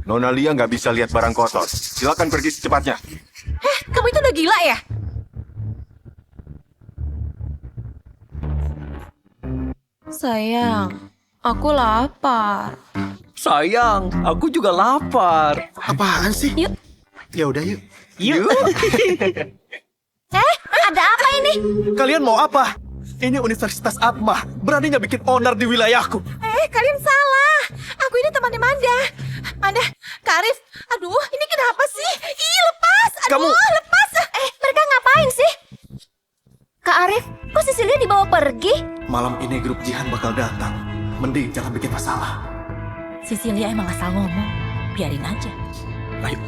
Nona Lia nggak bisa lihat barang kotor. Silakan pergi secepatnya. Kamu itu udah gila ya? Sayang, aku lapar. Sayang, aku juga lapar. Apaan sih? Yuk. Ya udah yuk. Yuk. Ada apa ini? Kalian mau apa? Ini Universitas Atma. Beraninya bikin onar di wilayahku. Kalian salah. Aku ini temannya Manda. Manda, Kak Arif. Aduh, ini kenapa sih? Ih, lepas. Aduh, lepas. Mereka ngapain sih? Kak Arif, kok Cecilia dibawa pergi? Malam ini grup Jihan bakal datang. Mending jangan bikin masalah. Cecilia emang asal ngomong. Biarin aja. Ayo.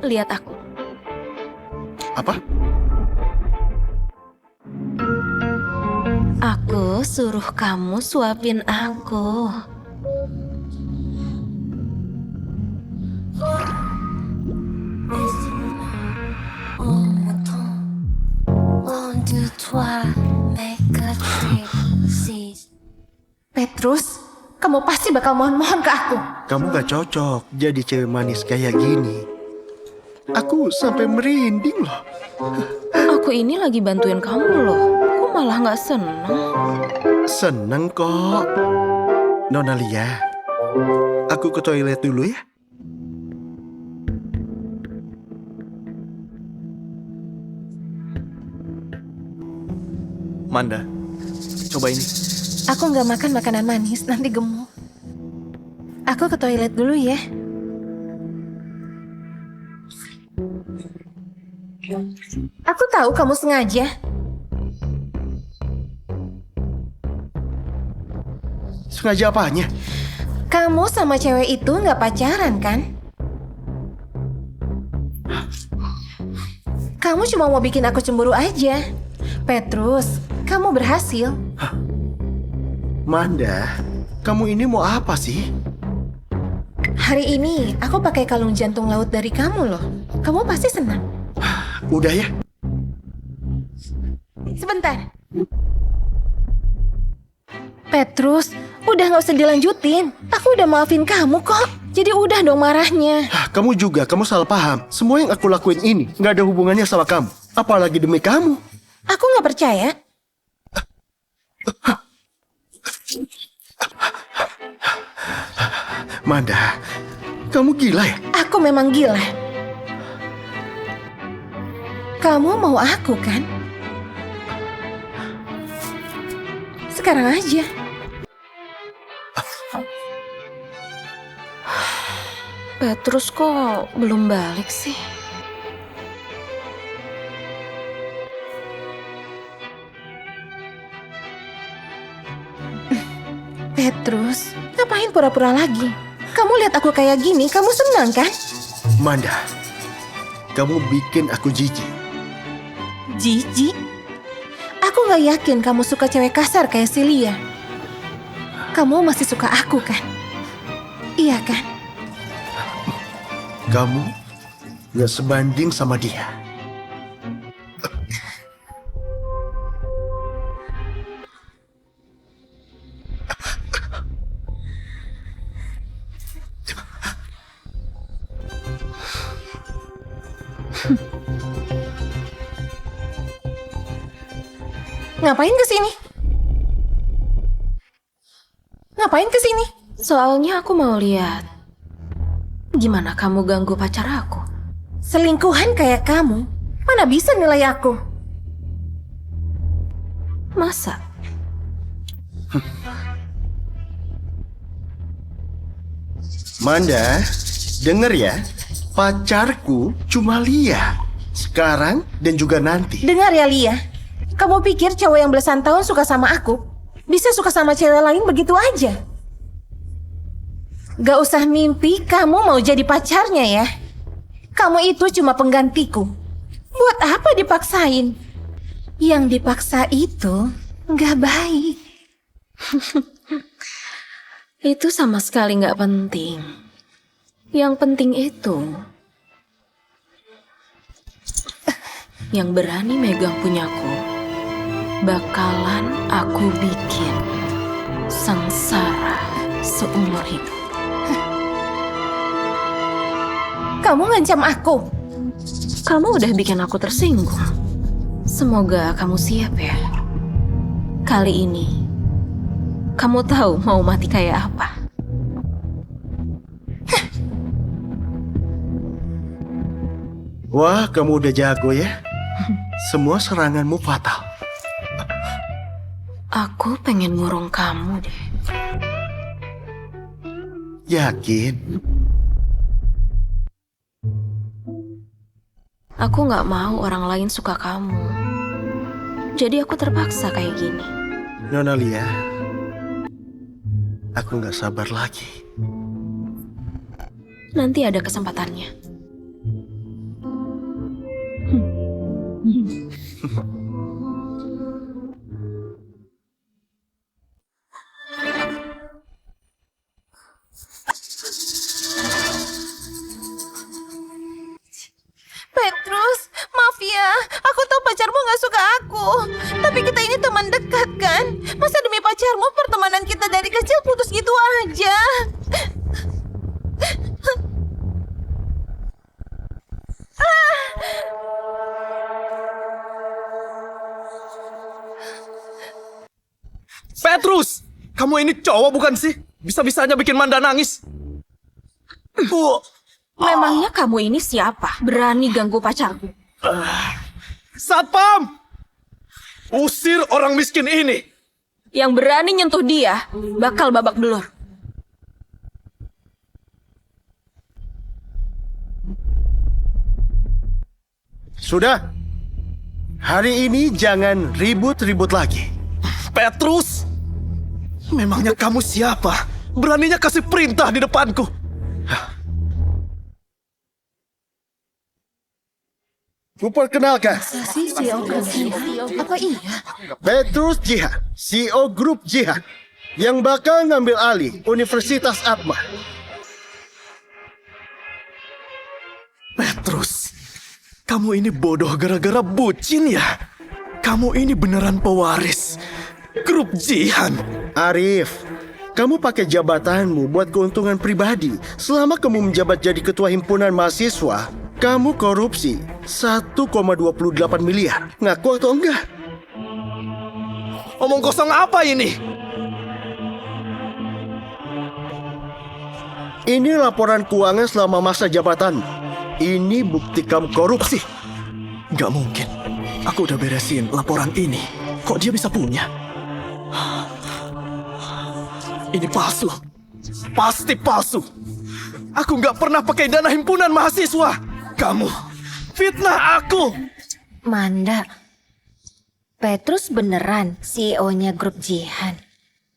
Lihat aku. Apa? Aku suruh kamu suapin aku. Petrus, kamu pasti bakal mohon-mohon ke aku. Kamu gak cocok jadi cewek manis kayak gini. Aku sampai merinding loh. Aku ini lagi bantuin kamu loh. Kok malah gak seneng? Seneng kok. Nona Lia, aku ke toilet dulu ya. Manda, coba ini. Aku nggak makan makanan manis, nanti gemuk. Aku ke toilet dulu ya. Aku tahu kamu sengaja. Sengaja apanya? Kamu sama cewek itu nggak pacaran kan? Kamu cuma mau bikin aku cemburu aja. Petrus, kamu berhasil. Manda, kamu ini mau apa sih? Hari ini aku pakai kalung jantung laut dari kamu loh. Kamu pasti senang. Udah ya. Sebentar. Petrus, udah nggak usah dilanjutin. Aku udah maafin kamu kok. Jadi udah dong marahnya. Kamu juga, kamu salah paham. Semua yang aku lakuin ini nggak ada hubungannya sama kamu. Apalagi demi kamu. Aku nggak percaya. Manda, kamu gila ya? Aku memang gila. Kamu mau aku kan? Sekarang aja. Petrus kok belum balik sih? Petrus, ngapain pura-pura lagi? Kamu lihat aku kayak gini, kamu senang kan? Manda, kamu bikin aku jijik. Jijik? Aku gak yakin kamu suka cewek kasar kayak Celia. Kamu masih suka aku kan? Iya kan? Kamu gak sebanding sama dia. Ngapain kesini? Ngapain kesini? Soalnya aku mau lihat gimana kamu ganggu pacar aku. Selingkuhan kayak kamu, mana bisa nilai aku? Masa? Manda, denger ya. Pacarku cuma Lia. Sekarang dan juga nanti. Dengar ya Lia. Kamu pikir cowok yang belasan tahun suka sama aku bisa suka sama cewek lain begitu aja? Gak usah mimpi kamu mau jadi pacarnya ya. Kamu itu cuma penggantiku. Buat apa dipaksain? Yang dipaksa itu gak baik. Itu sama sekali gak penting. Yang penting itu yang berani megang punyaku bakalan aku bikin sengsara seumur hidup. Kamu ngancam aku. Kamu udah bikin aku tersinggung. Semoga kamu siap ya. Kali ini kamu tahu mau mati kayak apa. Wah, kamu udah jago ya. Semua seranganmu fatal. Aku pengen ngurung kamu deh. Yakin? Aku nggak mau orang lain suka kamu. Jadi aku terpaksa kayak gini. Nona Lia, aku nggak sabar lagi. Nanti ada kesempatannya. Petrus, maaf ya. Aku tahu pacarmu gak suka aku. Tapi kita ini teman dekat kan? Masa demi pacarmu pertemanan kita dari kecil putus gitu aja? Petrus, kamu ini cowok bukan sih? Bisa-bisanya bikin Manda nangis. Memangnya kamu ini siapa? Berani ganggu pacarku? Satpam! Usir orang miskin ini. Yang berani nyentuh dia, bakal babak belur. Sudah. Hari ini jangan ribut-ribut lagi. Petrus! Memangnya kamu siapa? Beraninya kasih perintah di depanku. Kuperkenalkan, Apa iya? Petrus Jihan, CEO Grup Jihan, yang bakal ngambil alih Universitas Atma. Petrus, kamu ini bodoh gara-gara bucin ya? Kamu ini beneran pewaris Grup Jihan. Arif, kamu pakai jabatanmu buat keuntungan pribadi. Selama kamu menjabat jadi ketua himpunan mahasiswa, kamu korupsi 1,28 miliar. Ngaku atau enggak? Omong kosong apa ini? Ini laporan keuangan selama masa jabatan. Ini bukti kamu korupsi. Gak mungkin. Aku udah beresin laporan ini. Kok dia bisa punya? Ini palsu. Pasti palsu. Aku gak pernah pakai dana himpunan mahasiswa. Kamu fitnah aku. Manda, Petrus beneran CEO-nya Grup Jihan?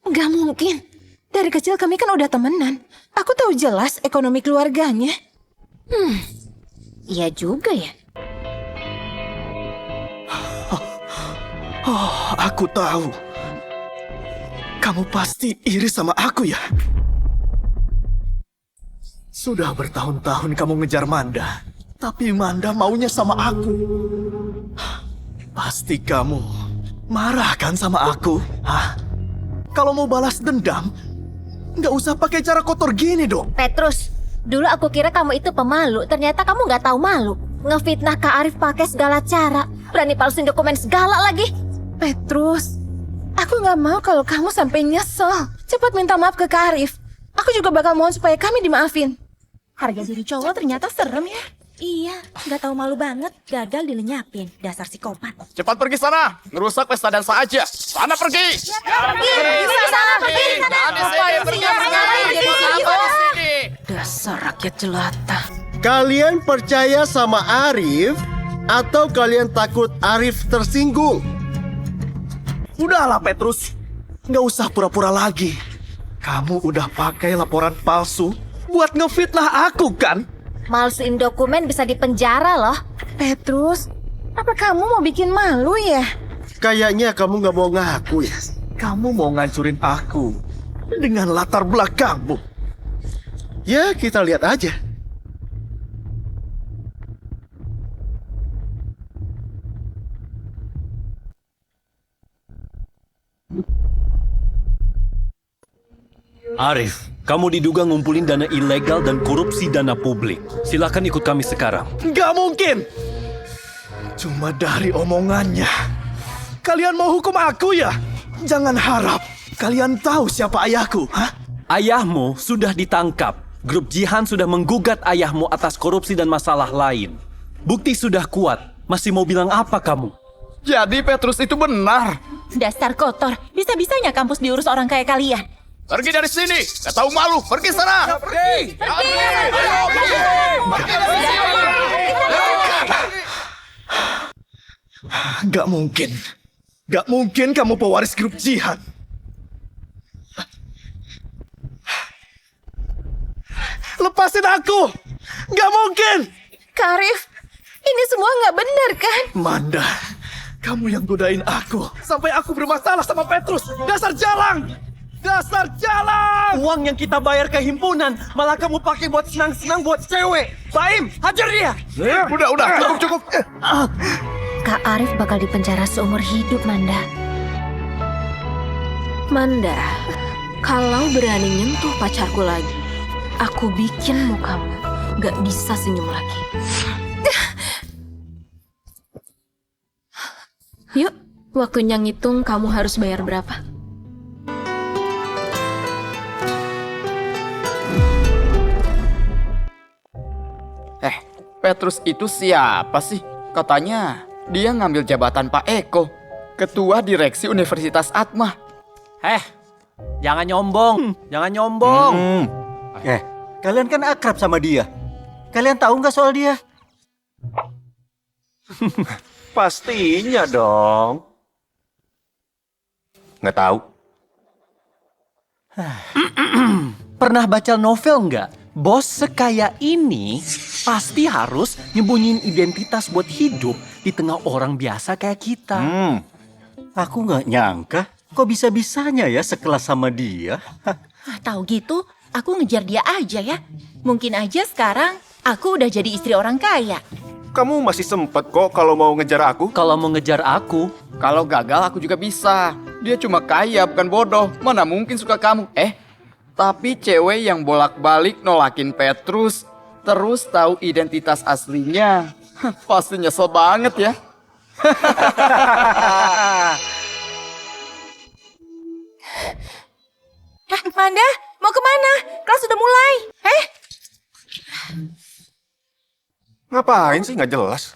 Gak mungkin. Dari kecil kami kan udah temenan. Aku tahu jelas ekonomi keluarganya. Iya juga ya. Oh, aku tahu. Kamu pasti iri sama aku ya? Sudah bertahun-tahun kamu ngejar Manda, tapi Manda maunya sama aku. Pasti kamu marah kan sama aku? Hah? Kalau mau balas dendam, nggak usah pakai cara kotor gini dong. Petrus, dulu aku kira kamu itu pemalu, ternyata kamu nggak tahu malu. Ngefitnah Kak Arif pakai segala cara, berani palsuin dokumen segala lagi. Petrus, aku gak mau kalau kamu sampai nyesel. Cepat minta maaf ke Kak Arif. Aku juga bakal mohon supaya kami dimaafin. Harga diri cowok ternyata serem ya. Iya, gak tahu malu banget, gagal dilenyapin. Dasar psikopat. Cepat pergi sana, ngerusak pesta dansa aja. Sana pergi. Dasar rakyat jelata. Kalian percaya sama Arif atau kalian takut Arif tersinggung? Udahlah Petrus, nggak usah pura-pura lagi. Kamu udah pakai laporan palsu buat ngefitnah aku kan? Malsuin dokumen bisa dipenjara loh. Petrus, apa kamu mau bikin malu ya? Kayaknya kamu nggak mau ngaku ya. Kamu mau ngancurin aku dengan latar belakangmu. Ya, kita lihat aja. Arif, kamu diduga ngumpulin dana ilegal dan korupsi dana publik. Silakan ikut kami sekarang. Nggak mungkin. Cuma dari omongannya. Kalian mau hukum aku ya? Jangan harap kalian tahu siapa ayahku, hah? Ayahmu sudah ditangkap. Grup Jihan sudah menggugat ayahmu atas korupsi dan masalah lain. Bukti sudah kuat. Masih mau bilang apa kamu? Jadi Petrus itu benar. Dasar kotor, bisa-bisanya kampus diurus orang kayak kalian. Pergi dari sini, gak tahu malu. Pergi sana. Pergi. Gak mungkin. Gak mungkin kamu pewaris grup jihad. Lepasin aku! Gak mungkin! Kak Arif, ini semua nggak benar kan? Manda, kamu yang godain aku sampai aku bermasalah sama Petrus. Dasar jalang! Dasar jalang! Uang yang kita bayar ke himpunan malah kamu pakai buat senang-senang buat cewek. Baim, hajar dia! Udah, cukup. Kak Arif bakal dipenjara seumur hidup, Manda. Manda, kalau berani nyentuh pacarku lagi, aku bikin mukamu gak bisa senyum lagi. Yuk, waktunya ngitung kamu harus bayar berapa. Petrus itu siapa sih? Katanya dia ngambil jabatan Pak Eko, Ketua Direksi Universitas Atma. Jangan nyombong, jangan nyombong. Kalian kan akrab sama dia. Kalian tahu nggak soal dia? Pastinya dong. Nggak tahu. Pernah baca novel nggak? Bos sekaya ini pasti harus nyembunyiin identitas buat hidup di tengah orang biasa kayak kita. Aku nggak nyangka kok bisa-bisanya ya sekelas sama dia. Tahu gitu, aku ngejar dia aja ya. Mungkin aja sekarang aku udah jadi istri orang kaya. Kamu masih sempet kok kalau mau ngejar aku. Kalau mau ngejar aku, kalau gagal aku juga bisa. Dia cuma kaya bukan bodoh. Mana mungkin suka kamu? Tapi cewek yang bolak-balik nolakin Petrus, terus tahu identitas aslinya, pasti nyesel banget ya. Manda, mau kemana? Kelas sudah mulai. Ngapain sih nggak jelas?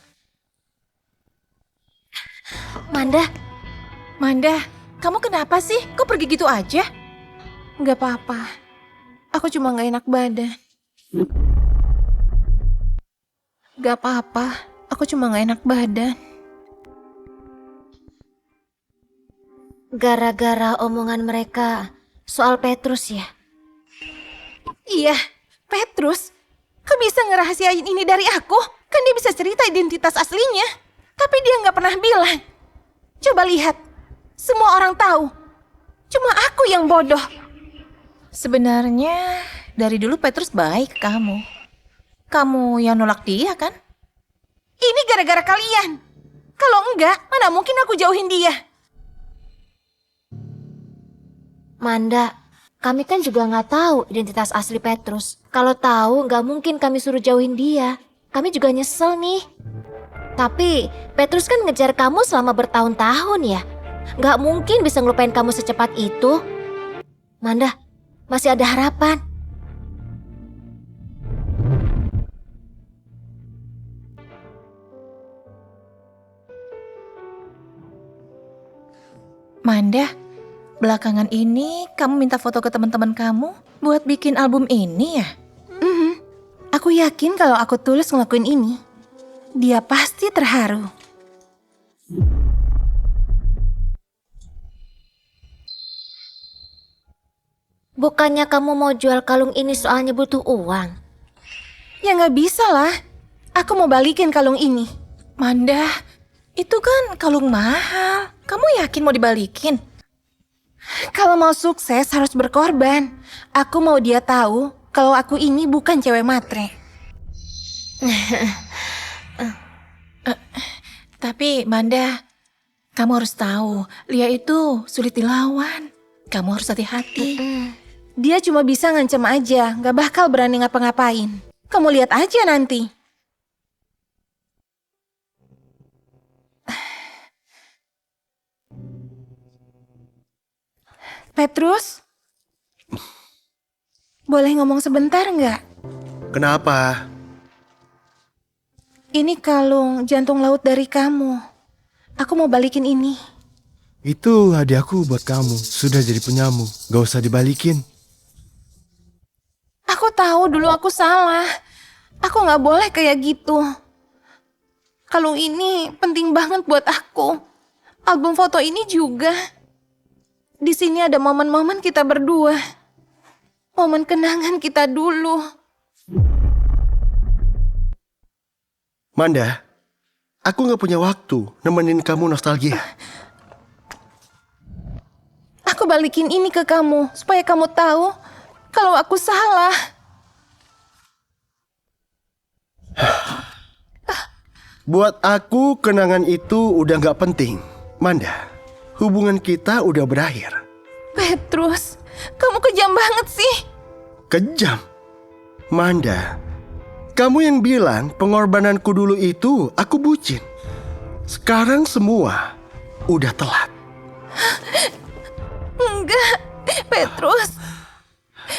Manda, kamu kenapa sih? Kok pergi gitu aja? Nggak apa-apa. Aku cuma nggak enak badan. Nggak apa-apa. Aku cuma nggak enak badan. Gara-gara omongan mereka soal Petrus ya? Iya, Petrus. Kok bisa ngerahasiain ini dari aku? Kan dia bisa cerita identitas aslinya. Tapi dia nggak pernah bilang. Coba lihat. Semua orang tahu. Cuma aku yang bodoh. Sebenarnya dari dulu Petrus baik ke kamu. Kamu yang nolak dia kan? Ini gara-gara kalian. Kalau enggak, mana mungkin aku jauhin dia. Manda, kami kan juga nggak tahu identitas asli Petrus. Kalau tahu, nggak mungkin kami suruh jauhin dia. Kami juga nyesel nih. Tapi Petrus kan ngejar kamu selama bertahun-tahun ya. Nggak mungkin bisa ngelupain kamu secepat itu. Manda, masih ada harapan. Manda, belakangan ini kamu minta foto ke teman-teman kamu buat bikin album ini ya? Aku yakin kalau aku tulus ngelakuin ini, dia pasti terharu. Bukannya kamu mau jual kalung ini soalnya butuh uang? Ya nggak bisa lah. Aku mau balikin kalung ini. Manda, itu kan kalung mahal. Kamu yakin mau dibalikin? Kalau mau sukses harus berkorban. Aku mau dia tahu kalau aku ini bukan cewek matre. Tapi Manda, kamu harus tahu, Lia itu sulit dilawan. Kamu harus hati-hati. Dia cuma bisa ngancam aja, gak bakal berani ngapa-ngapain. Kamu lihat aja nanti. Petrus? Boleh ngomong sebentar nggak? Kenapa? Ini kalung jantung laut dari kamu. Aku mau balikin ini. Itu hadiahku buat kamu. Sudah jadi punyamu. Gak usah dibalikin. Aku tahu dulu aku salah. Aku nggak boleh kayak gitu. Kalung ini penting banget buat aku. Album foto ini juga. Di sini ada momen-momen kita berdua. Momen kenangan kita dulu. Manda, aku nggak punya waktu nemenin kamu nostalgia. Aku balikin ini ke kamu supaya kamu tahu kalau aku salah. Buat aku, kenangan itu udah nggak penting. Manda, hubungan kita udah berakhir. Petrus, kamu kejam banget sih. Kejam? Manda, kamu yang bilang pengorbananku dulu itu aku bucin. Sekarang semua udah telat. Enggak, Petrus.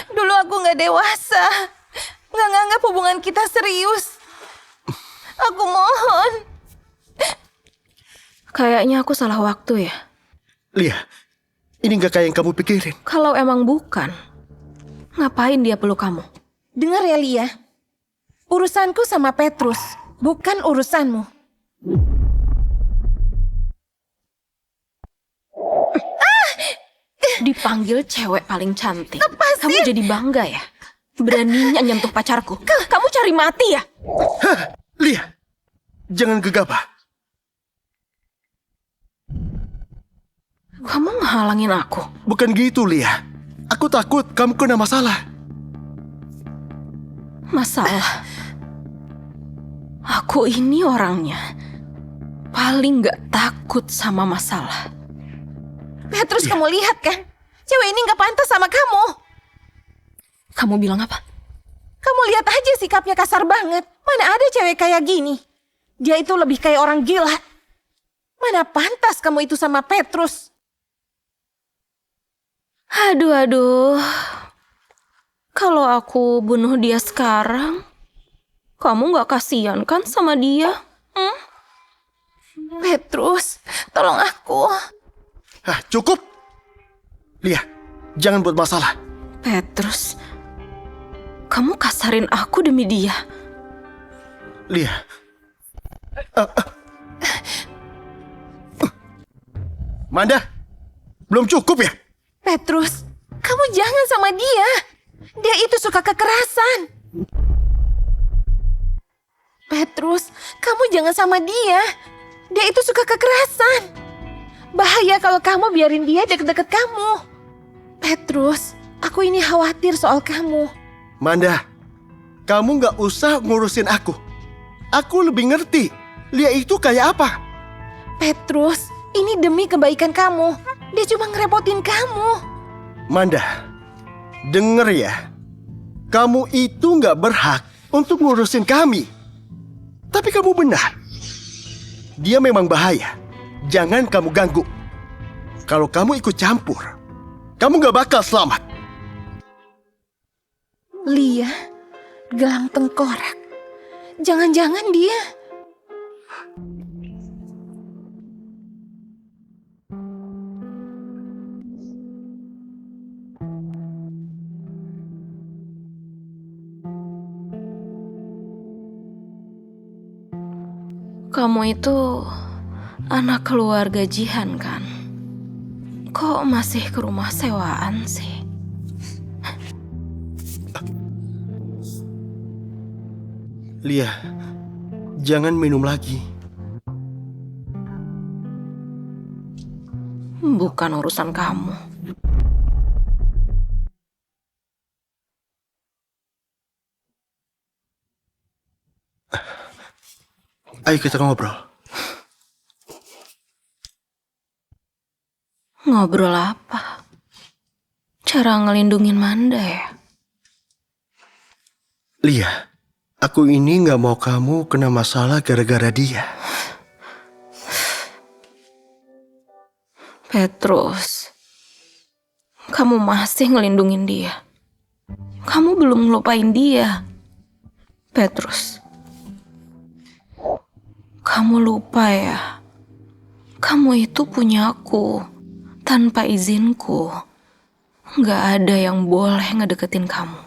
Dulu aku nggak dewasa. Nggak nganggap hubungan kita serius. Aku mohon. Kayaknya aku salah waktu ya. Lia, ini nggak kayak yang kamu pikirin. Kalau emang bukan, ngapain dia peluk kamu? Dengar ya, Lia. Urusanku sama Petrus, bukan urusanmu. Dipanggil cewek paling cantik. Kamu jadi bangga ya? Beraninya nyentuh pacarku. Kamu cari mati ya? Hah, Lia, jangan gegabah. Kamu ngehalangin aku. Bukan gitu, Lia. Aku takut kamu kena masalah. Masalah? Aku ini orangnya paling gak takut sama masalah. Petrus, kamu lihat kan? Cewek ini gak pantas sama kamu. Kamu bilang apa? Kamu lihat aja sikapnya kasar banget. Mana ada cewek kayak gini? Dia itu lebih kayak orang gila. Mana pantas kamu itu sama Petrus? Aduh. Kalau aku bunuh dia sekarang, kamu gak kasihan kan sama dia? Petrus, tolong aku. Cukup. Lia, jangan buat masalah. Petrus, kamu kasarin aku demi dia. Lia. Manda, belum cukup ya? Petrus, kamu jangan sama dia. Dia itu suka kekerasan. Petrus, kamu jangan sama dia. Dia itu suka kekerasan. Bahaya kalau kamu biarin dia deket-deket kamu. Petrus, aku ini khawatir soal kamu. Manda, kamu gak usah ngurusin aku. Aku lebih ngerti Lia itu kayak apa. Petrus, ini demi kebaikan kamu. Dia cuma ngerepotin kamu. Manda, denger ya. Kamu itu gak berhak untuk ngurusin kami. Tapi kamu benar. Dia memang bahaya. Jangan kamu ganggu. Kalau kamu ikut campur, kamu gak bakal selamat. Lia, gelang tengkorak. Jangan-jangan dia... Kamu itu anak keluarga Jihan kan? Kok masih ke rumah sewaan sih? Lia, jangan minum lagi. Bukan urusan kamu. Ayo kita ngobrol. Ngobrol apa? Cara ngelindungin Manda ya? Lia, aku ini gak mau kamu kena masalah gara-gara dia. Petrus, kamu masih ngelindungin dia. Kamu belum ngelupain dia. Petrus, kamu lupa ya? Kamu itu punya aku. Tanpa izinku, gak ada yang boleh ngedeketin kamu.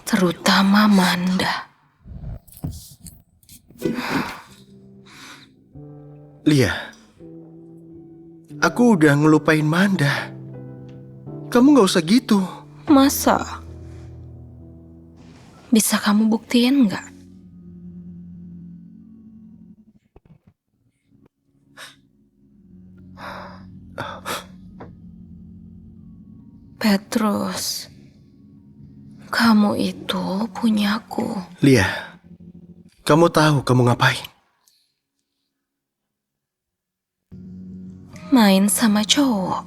Terutama Manda. Lia, aku udah ngelupain Manda. Kamu gak usah gitu. Masa? Bisa kamu buktiin nggak? Petrus, kamu itu punyaku. Lia, kamu tahu kamu ngapain? Main sama cowok.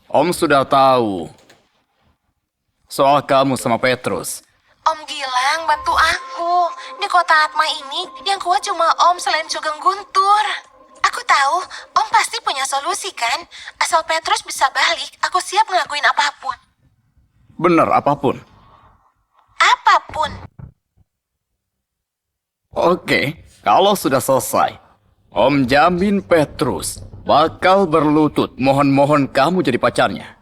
Om sudah tahu soal kamu sama Petrus. Om Gilang bantu aku. Di kota Atma ini yang kuat cuma Om selain Sugeng Guntur. Aku tahu Om pasti punya solusi kan? Asal Petrus bisa balik, aku siap ngelakuin apapun. Bener apapun. Apapun. Oke, kalau sudah selesai, Om jamin Petrus bakal berlutut mohon-mohon kamu jadi pacarnya.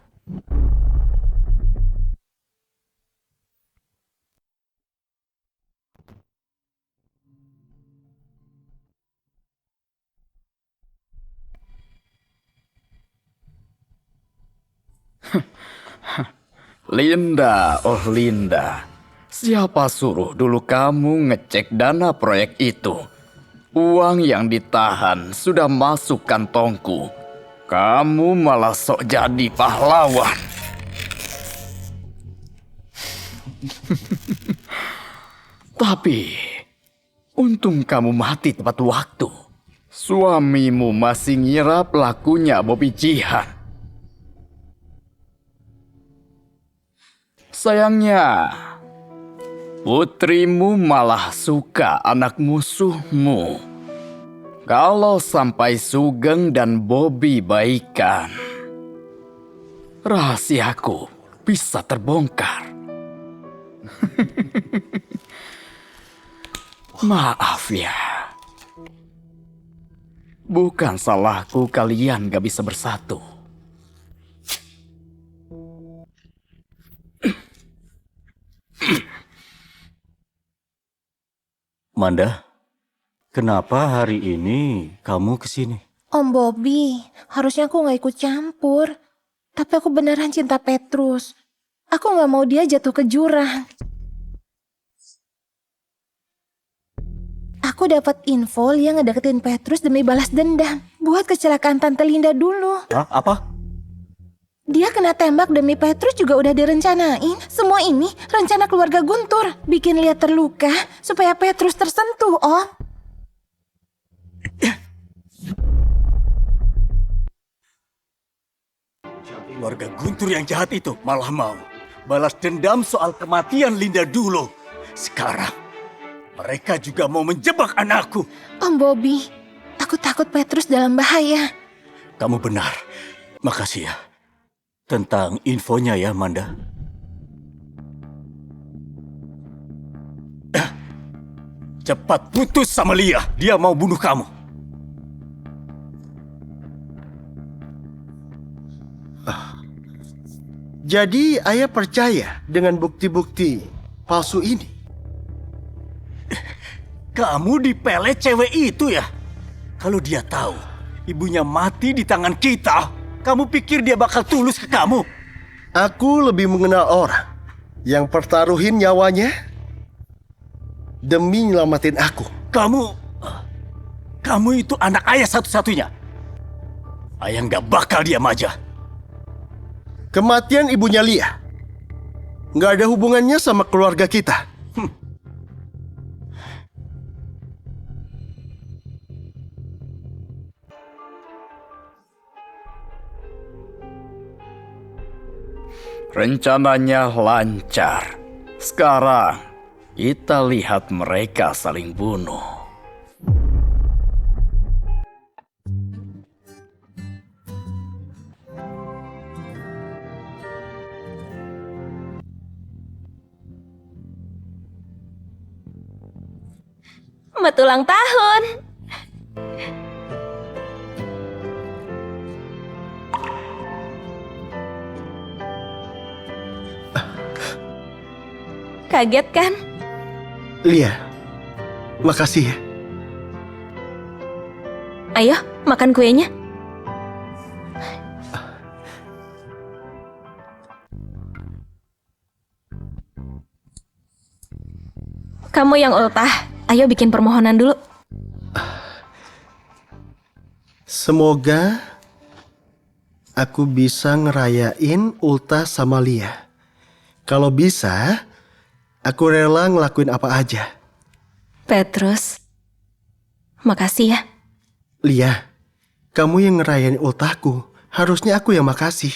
Linda, oh Linda. Siapa suruh dulu kamu ngecek dana proyek itu? Uang yang ditahan sudah masuk kantongku. Kamu malah sok jadi pahlawan. Tapi, untung kamu mati tepat waktu. Suamimu masih ngira pelakunya Bobby Jihan. Sayangnya, putrimu malah suka anak musuhmu. Kalau sampai Sugeng dan Bobby baikan, rahasiaku bisa terbongkar. Maaf ya. Bukan salahku kalian gak bisa bersatu. Manda, kenapa hari ini kamu kesini? Om Bobby, harusnya aku gak ikut campur. Tapi aku beneran cinta Petrus. Aku gak mau dia jatuh ke jurang. Aku dapat info Lia ngedeketin Petrus demi balas dendam. Buat kecelakaan Tante Linda dulu. Hah? Apa? Dia kena tembak demi Petrus juga udah direncanain. Semua ini rencana keluarga Guntur. Bikin Lia terluka supaya Petrus tersentuh, Om. Keluarga Guntur yang jahat itu malah mau balas dendam soal kematian Linda dulu. Sekarang mereka juga mau menjebak anakku. Om Bobby, aku takut Petrus dalam bahaya. Kamu benar. Makasih ya. Tentang infonya ya, Manda. Cepat putus sama Lia. Dia mau bunuh kamu. Jadi ayah percaya dengan bukti-bukti palsu ini? Kamu dipelet cewek itu ya? Kalau dia tahu ibunya mati di tangan kita, kamu pikir dia bakal tulus ke kamu? Aku lebih mengenal orang yang pertaruhin nyawanya demi nyelamatin aku. Kamu itu anak ayah satu-satunya. Ayah nggak bakal diam aja. Kematian ibunya Lia nggak ada hubungannya sama keluarga kita. Rencananya lancar. Sekarang kita lihat mereka saling bunuh. Selamat ulang tahun. Kaget kan? Lia, makasih ya. Ayo, makan kuenya. Kamu yang ultah, ayo bikin permohonan dulu. Semoga aku bisa ngerayain ultah sama Lia. Kalau bisa, aku rela ngelakuin apa aja. Petrus, makasih ya. Lia, kamu yang ngerayain ultahku. Harusnya aku yang makasih.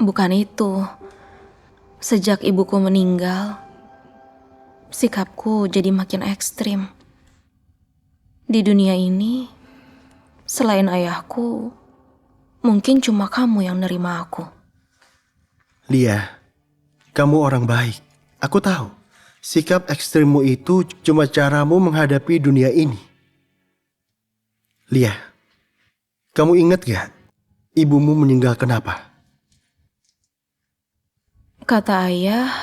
Bukan itu. Sejak ibuku meninggal, sikapku jadi makin ekstrim. Di dunia ini, selain ayahku, mungkin cuma kamu yang nerima aku. Lia, kamu orang baik. Aku tahu, sikap ekstrimmu itu cuma caramu menghadapi dunia ini. Lia, kamu ingat gak ibumu meninggal kenapa? Kata ayah,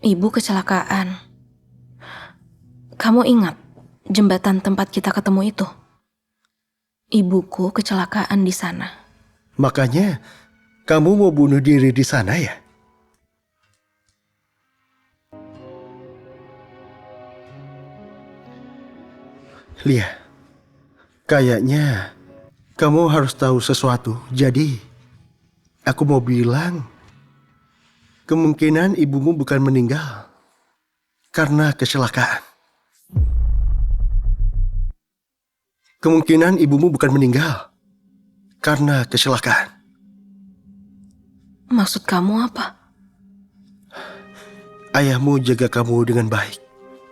ibu kecelakaan. Kamu ingat jembatan tempat kita ketemu itu? Ibuku kecelakaan di sana. Makanya kamu mau bunuh diri di sana ya? Lia, kayaknya kamu harus tahu sesuatu. Jadi, aku mau bilang, kemungkinan ibumu bukan meninggal karena kecelakaan. Kemungkinan ibumu bukan meninggal karena kecelakaan. Maksud kamu apa? Ayahmu jaga kamu dengan baik.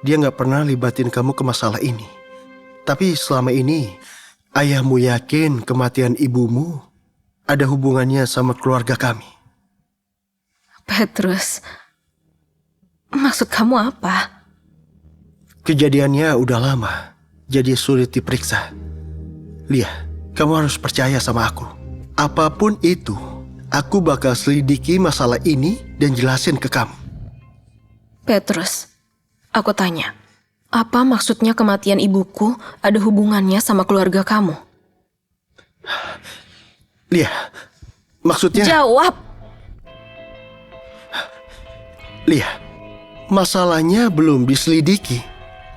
Dia nggak pernah libatin kamu ke masalah ini. Tapi selama ini, ayahmu yakin kematian ibumu ada hubungannya sama keluarga kami. Petrus, maksud kamu apa? Kejadiannya udah lama, jadi sulit diperiksa. Lia, kamu harus percaya sama aku. Apapun itu, aku bakal selidiki masalah ini dan jelasin ke kamu. Petrus, aku tanya, apa maksudnya kematian ibuku ada hubungannya sama keluarga kamu? Lia, maksudnya... Jawab! Lia, masalahnya belum diselidiki.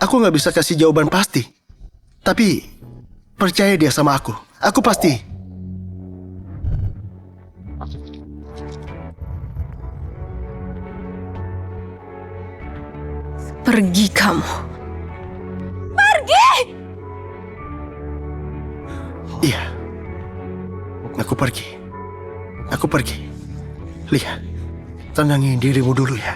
Aku nggak bisa kasih jawaban pasti. Tapi, percaya dia sama aku. Aku pasti. Pergi kamu. Pergi! Iya. Aku pergi. Aku pergi. Lia, tenangin dirimu dulu ya.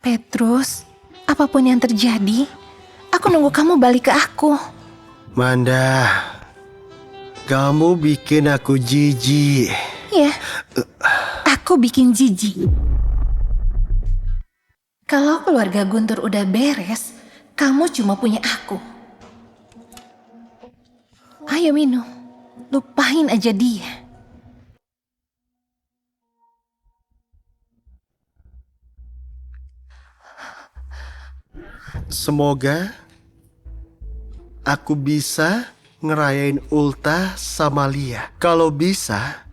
Petrus, apapun yang terjadi, aku nunggu kamu balik ke aku. Manda, kamu bikin aku jijik. Ya, aku bikin jijik. Kalau keluarga Guntur udah beres, kamu cuma punya aku. Ayo minum, lupain aja dia. Semoga aku bisa ngerayain ultah sama Lia. Kalau bisa,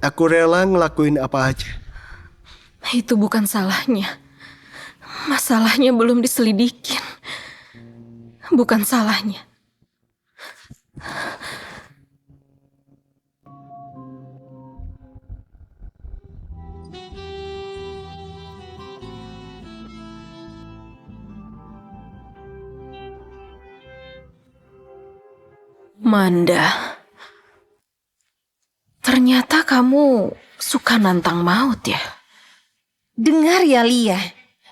aku rela ngelakuin apa aja. Itu bukan salahnya. Masalahnya belum diselidikin. Bukan salahnya. Manda, ternyata kamu suka nantang maut ya? Dengar ya Lia,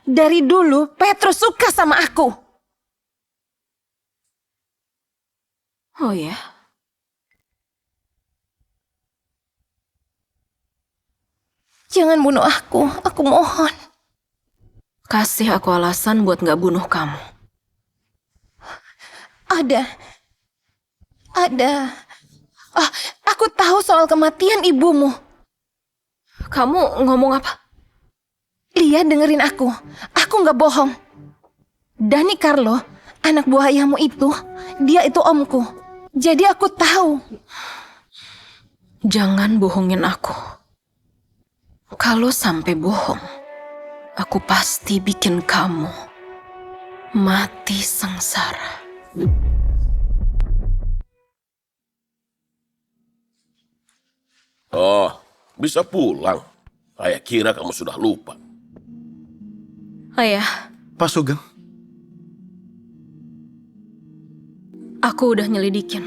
dari dulu Petrus suka sama aku. Oh ya? Jangan bunuh aku mohon. Kasih aku alasan buat gak bunuh kamu. Ada. Aku tahu soal kematian ibumu. Kamu ngomong apa? Lia, dengerin aku. Aku nggak bohong. Dani Carlo, anak buah ayahmu itu, dia itu omku. Jadi aku tahu. Jangan bohongin aku. Kalau sampai bohong, aku pasti bikin kamu mati sengsara. Oh, bisa pulang. Ayah kira kamu sudah lupa. Ayah, Pak Sugeng, aku udah nyelidikin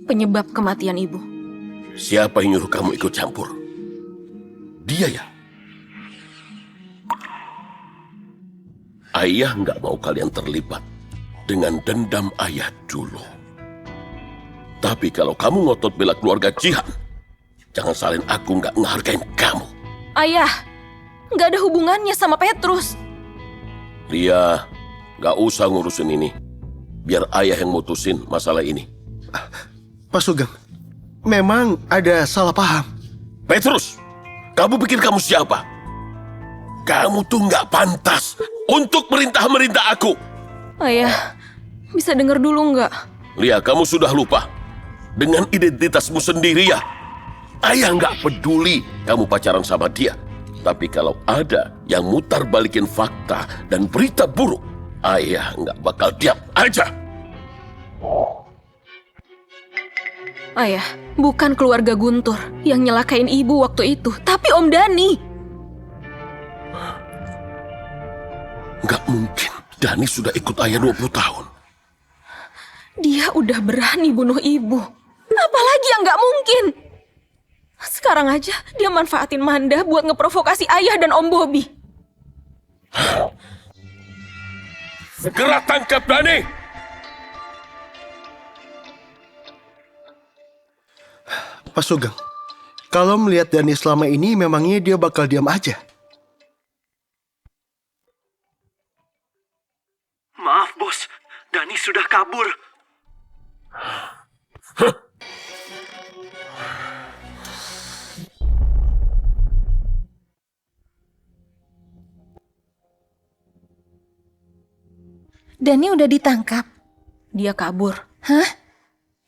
penyebab kematian ibu. Siapa yang nyuruh kamu ikut campur? Dia ya? Ayah nggak mau kalian terlibat dengan dendam ayah dulu. Tapi kalau kamu ngotot bela keluarga Jihan, jangan salin aku nggak ngehargain kamu. Ayah, nggak ada hubungannya sama Petrus. Lia, nggak usah ngurusin ini. Biar ayah yang mutusin masalah ini. Pak Sugeng, memang ada salah paham. Petrus, kamu pikir kamu siapa? Kamu tuh nggak pantas untuk merintah-merintah aku. Ayah, bisa denger dulu nggak? Lia, kamu sudah lupa dengan identitasmu sendiri ya. Ayah nggak peduli kamu pacaran sama dia. Tapi kalau ada yang mutar balikin fakta dan berita buruk, ayah nggak bakal diam aja. Ayah, bukan keluarga Guntur yang nyelakain ibu waktu itu, tapi Om Dani. Nggak mungkin, Dani sudah ikut ayah 20 tahun. Dia udah berani bunuh ibu. Apalagi yang nggak mungkin? Sekarang aja dia manfaatin Manda buat ngeprovokasi ayah dan Om Bobby. Segera tangkap Dani! Pak Sugeng, kalau melihat Dani selama ini, memangnya dia bakal diam aja? Maaf, Bos. Dani sudah kabur. Dani udah ditangkap. Dia kabur. Hah?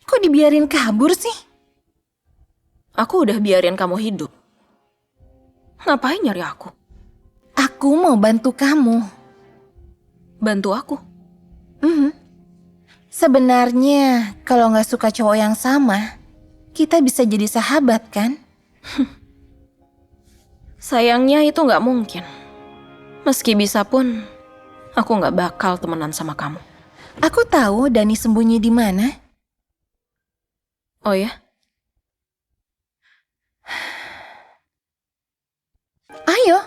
Kok dibiarin kabur sih? Aku udah biarin kamu hidup. Ngapain nyari aku? Aku mau bantu kamu. Bantu aku? Sebenarnya, kalau nggak suka cowok yang sama, kita bisa jadi sahabat, kan? Sayangnya itu nggak mungkin. Meski bisa pun, aku nggak bakal temenan sama kamu. Aku tahu Dani sembunyi di mana. Oh ya? Ayo.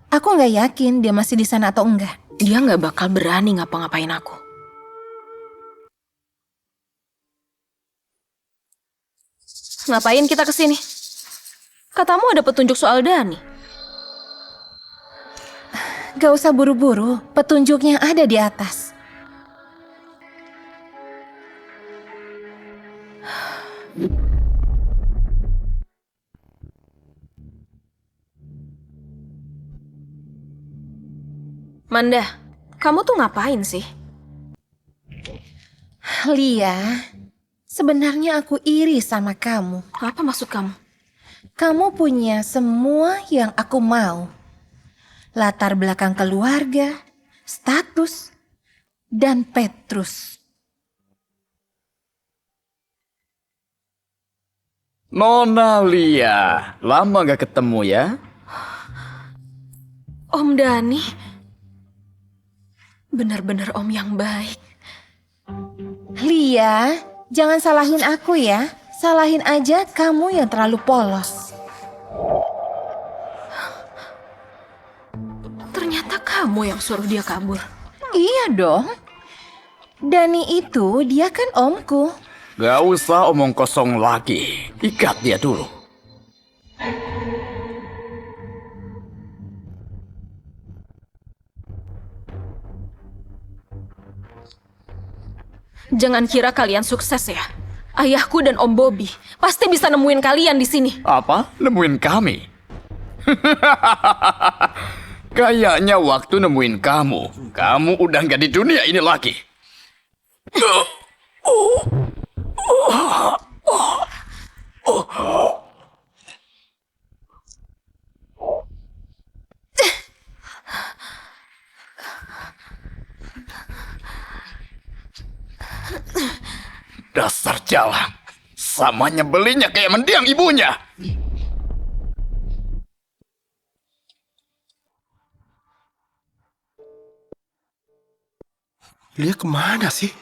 Aku nggak yakin dia masih di sana atau enggak. Dia nggak bakal berani ngapa-ngapain aku. Ngapain kita kesini? Katamu ada petunjuk soal Dani. Gak usah buru-buru, petunjuknya ada di atas. Manda, kamu tuh ngapain sih? Lia, sebenarnya aku iri sama kamu. Apa maksud kamu? Kamu punya semua yang aku mau. Latar belakang keluarga, status, dan Petrus. Nona Lia, lama gak ketemu ya? Om Dani, benar-benar om yang baik. Lia, jangan salahin aku ya. Salahin aja kamu yang terlalu polos. Ternyata kamu yang suruh dia kabur. Iya dong. Dani itu dia kan omku. Gak usah omong kosong lagi. Ikat dia dulu. Jangan kira kalian sukses ya. Ayahku dan Om Bobby pasti bisa nemuin kalian di sini. Apa? Nemuin kami? Kayaknya waktu nemuin kamu udah nggak di dunia ini lagi. Dasar jalan. Sama nyebelinya kayak mendiang ibunya. Lia kemana sih?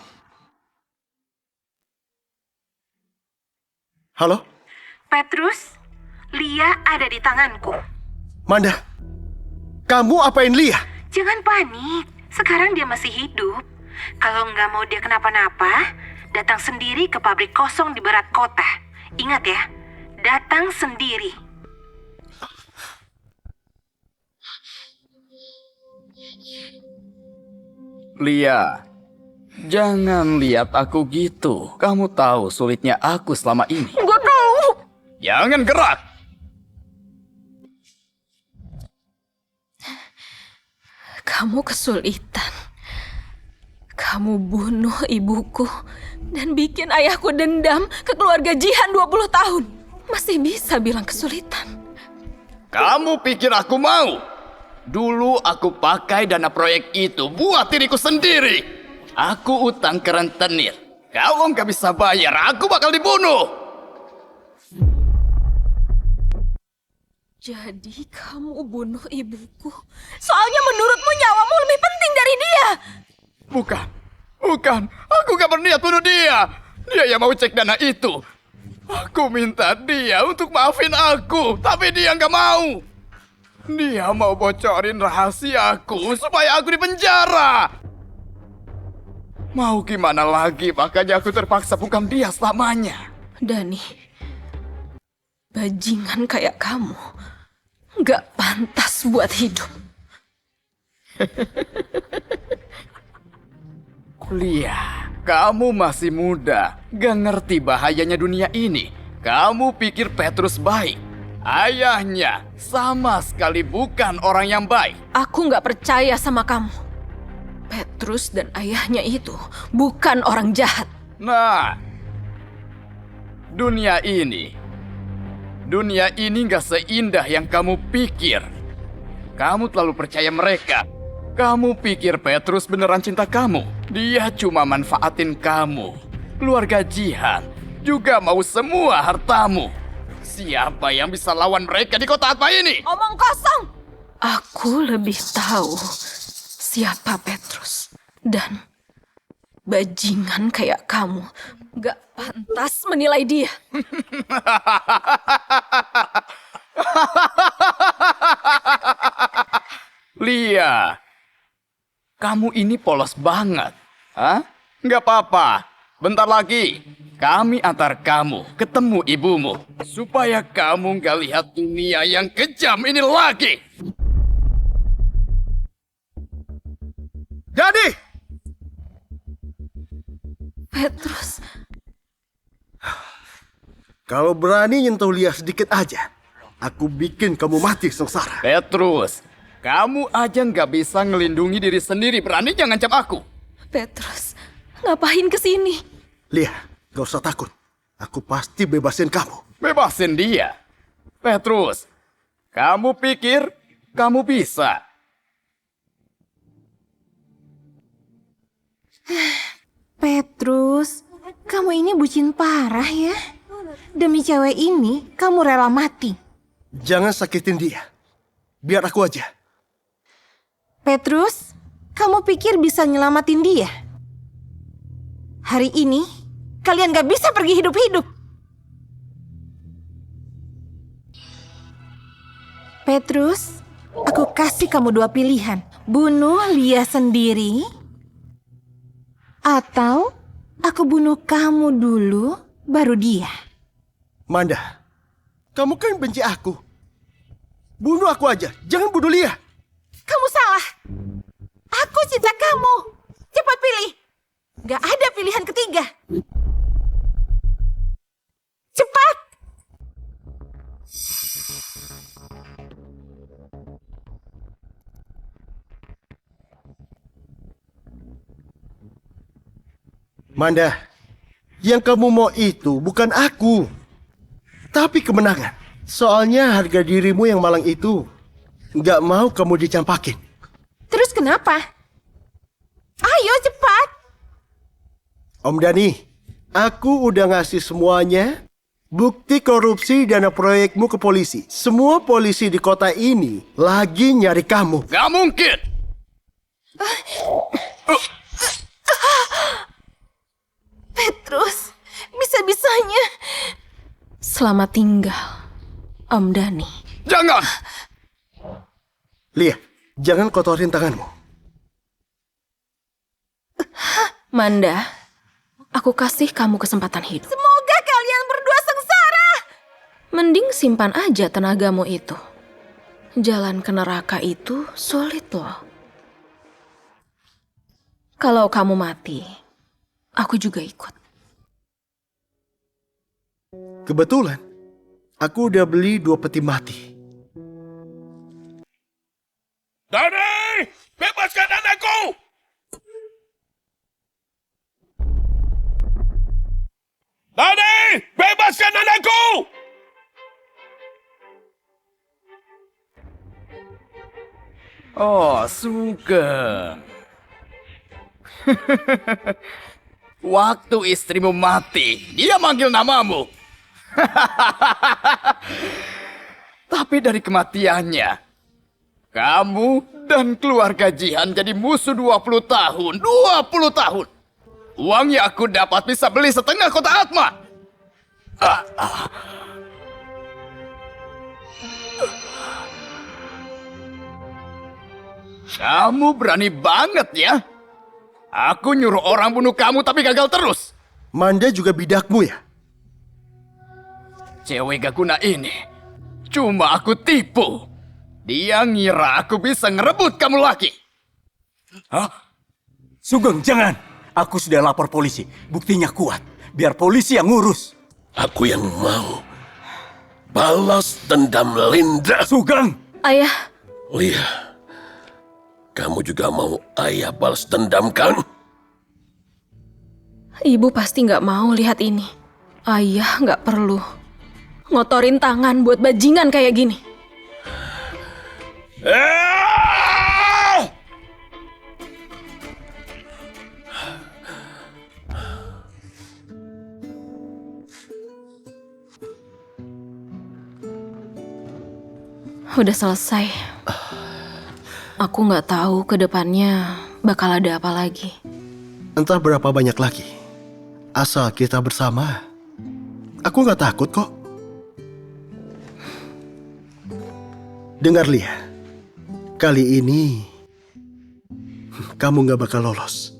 Halo? Petrus, Lia ada di tanganku. Manda, kamu apain Lia? Jangan panik, sekarang dia masih hidup. Kalau nggak mau dia kenapa-napa, datang sendiri ke pabrik kosong di barat kota. Ingat ya, datang sendiri. Lia, jangan lihat aku gitu. Kamu tahu sulitnya aku selama ini. Gue tahu. Jangan gerak. Kamu kesulitan. Kamu bunuh ibuku dan bikin ayahku dendam ke keluarga Jihan 20 tahun. Masih bisa bilang kesulitan. Kamu pikir aku mau? Dulu aku pakai dana proyek itu buat diriku sendiri. Aku utang ke rentenir. Kalau nggak bisa bayar, aku bakal dibunuh. Jadi kamu bunuh ibuku. Soalnya menurutmu nyawamu lebih penting dari dia. Bukan. Aku gak berniat bunuh dia. Dia yang mau cek dana itu. Aku minta dia untuk maafin aku, tapi dia gak mau. Dia mau bocorin rahasiaku supaya aku dipenjara. Mau gimana lagi, makanya aku terpaksa bungkam dia selamanya. Dani, bajingan kayak kamu gak pantas buat hidup. Lia, kamu masih muda, gak ngerti bahayanya dunia ini. Kamu pikir Petrus baik? Ayahnya sama sekali bukan orang yang baik. Aku gak percaya sama kamu. Petrus dan ayahnya itu bukan orang jahat. Nah, dunia ini gak seindah yang kamu pikir. Kamu terlalu percaya mereka. Kamu pikir Petrus beneran cinta kamu? Dia cuma manfaatin kamu. Keluarga Jihan juga mau semua hartamu. Siapa yang bisa lawan mereka di kota apa ini? Omong kosong! Aku lebih tahu siapa Petrus. Dan bajingan kayak kamu gak pantas menilai dia. Lia, kamu ini polos banget. Hah? Nggak apa-apa. Bentar lagi, kami antar kamu ketemu ibumu. Supaya kamu nggak lihat dunia yang kejam ini lagi. Jadi! Petrus. Kalau berani nyentuh Lia sedikit aja, aku bikin kamu mati sengsara. Petrus, kamu aja nggak bisa ngelindungi diri sendiri. Beraninya ngancam aku. Petrus, ngapain kesini? Lia, gak usah takut. Aku pasti bebasin kamu. Bebasin dia? Petrus, kamu pikir kamu bisa? Petrus, kamu ini bucin parah ya. Demi cewek ini, kamu rela mati. Jangan sakitin dia. Biar aku aja. Petrus, kamu pikir bisa nyelamatin dia? Hari ini, kalian gak bisa pergi hidup-hidup. Petrus, aku kasih kamu dua pilihan. Bunuh Lia sendiri, atau aku bunuh kamu dulu, baru dia. Manda, kamu kan benci aku. Bunuh aku aja, jangan bunuh Lia. Kamu salah. Aku cinta kamu. Cepat pilih. Gak ada pilihan ketiga. Manda, yang kamu mau itu bukan aku, tapi kemenangan. Soalnya harga dirimu yang malang itu nggak mau kamu dicampakin. Terus kenapa? Ayo cepat. Om Dani, aku udah ngasih semuanya bukti korupsi dana proyekmu ke polisi. Semua polisi di kota ini lagi nyari kamu. Gak mungkin! Petrus, bisa-bisanya. Selamat tinggal, Om Dani. Jangan! Lia, jangan kotorin tanganmu. Manda, aku kasih kamu kesempatan hidup. Semoga kalian berdua sengsara. Mending simpan aja tenagamu itu. Jalan ke neraka itu sulit loh. Kalau kamu mati, aku juga ikut. Kebetulan, aku udah beli 2 peti mati. Dani! Bebaskan anakku! Dani! Bebaskan anakku! Oh, Sugeng. Waktu istrimu mati, dia manggil namamu. Tapi dari kematiannya, kamu dan keluarga Jihan jadi musuh 20 tahun. 20 tahun! Uang yang aku dapat bisa beli setengah kota Atma. Kamu berani banget ya? Aku nyuruh orang bunuh kamu tapi gagal terus. Manda juga bidakmu ya? Cewek gak guna ini cuma aku tipu. Dia ngira aku bisa ngerebut kamu lagi. Hah? Sugeng, jangan. Aku sudah lapor polisi. Buktinya kuat. Biar polisi yang ngurus. Aku yang mau balas dendam Linda. Sugeng! Ayah. Lia, kamu juga mau ayah balas dendam kan? Ibu pasti nggak mau lihat ini. Ayah nggak perlu ngotorin tangan buat bajingan kayak gini. Udah selesai. Aku nggak tahu ke depannya bakal ada apa lagi. Entah berapa banyak lagi. Asal kita bersama, aku nggak takut kok. Dengar Lia, kali ini kamu nggak bakal lolos.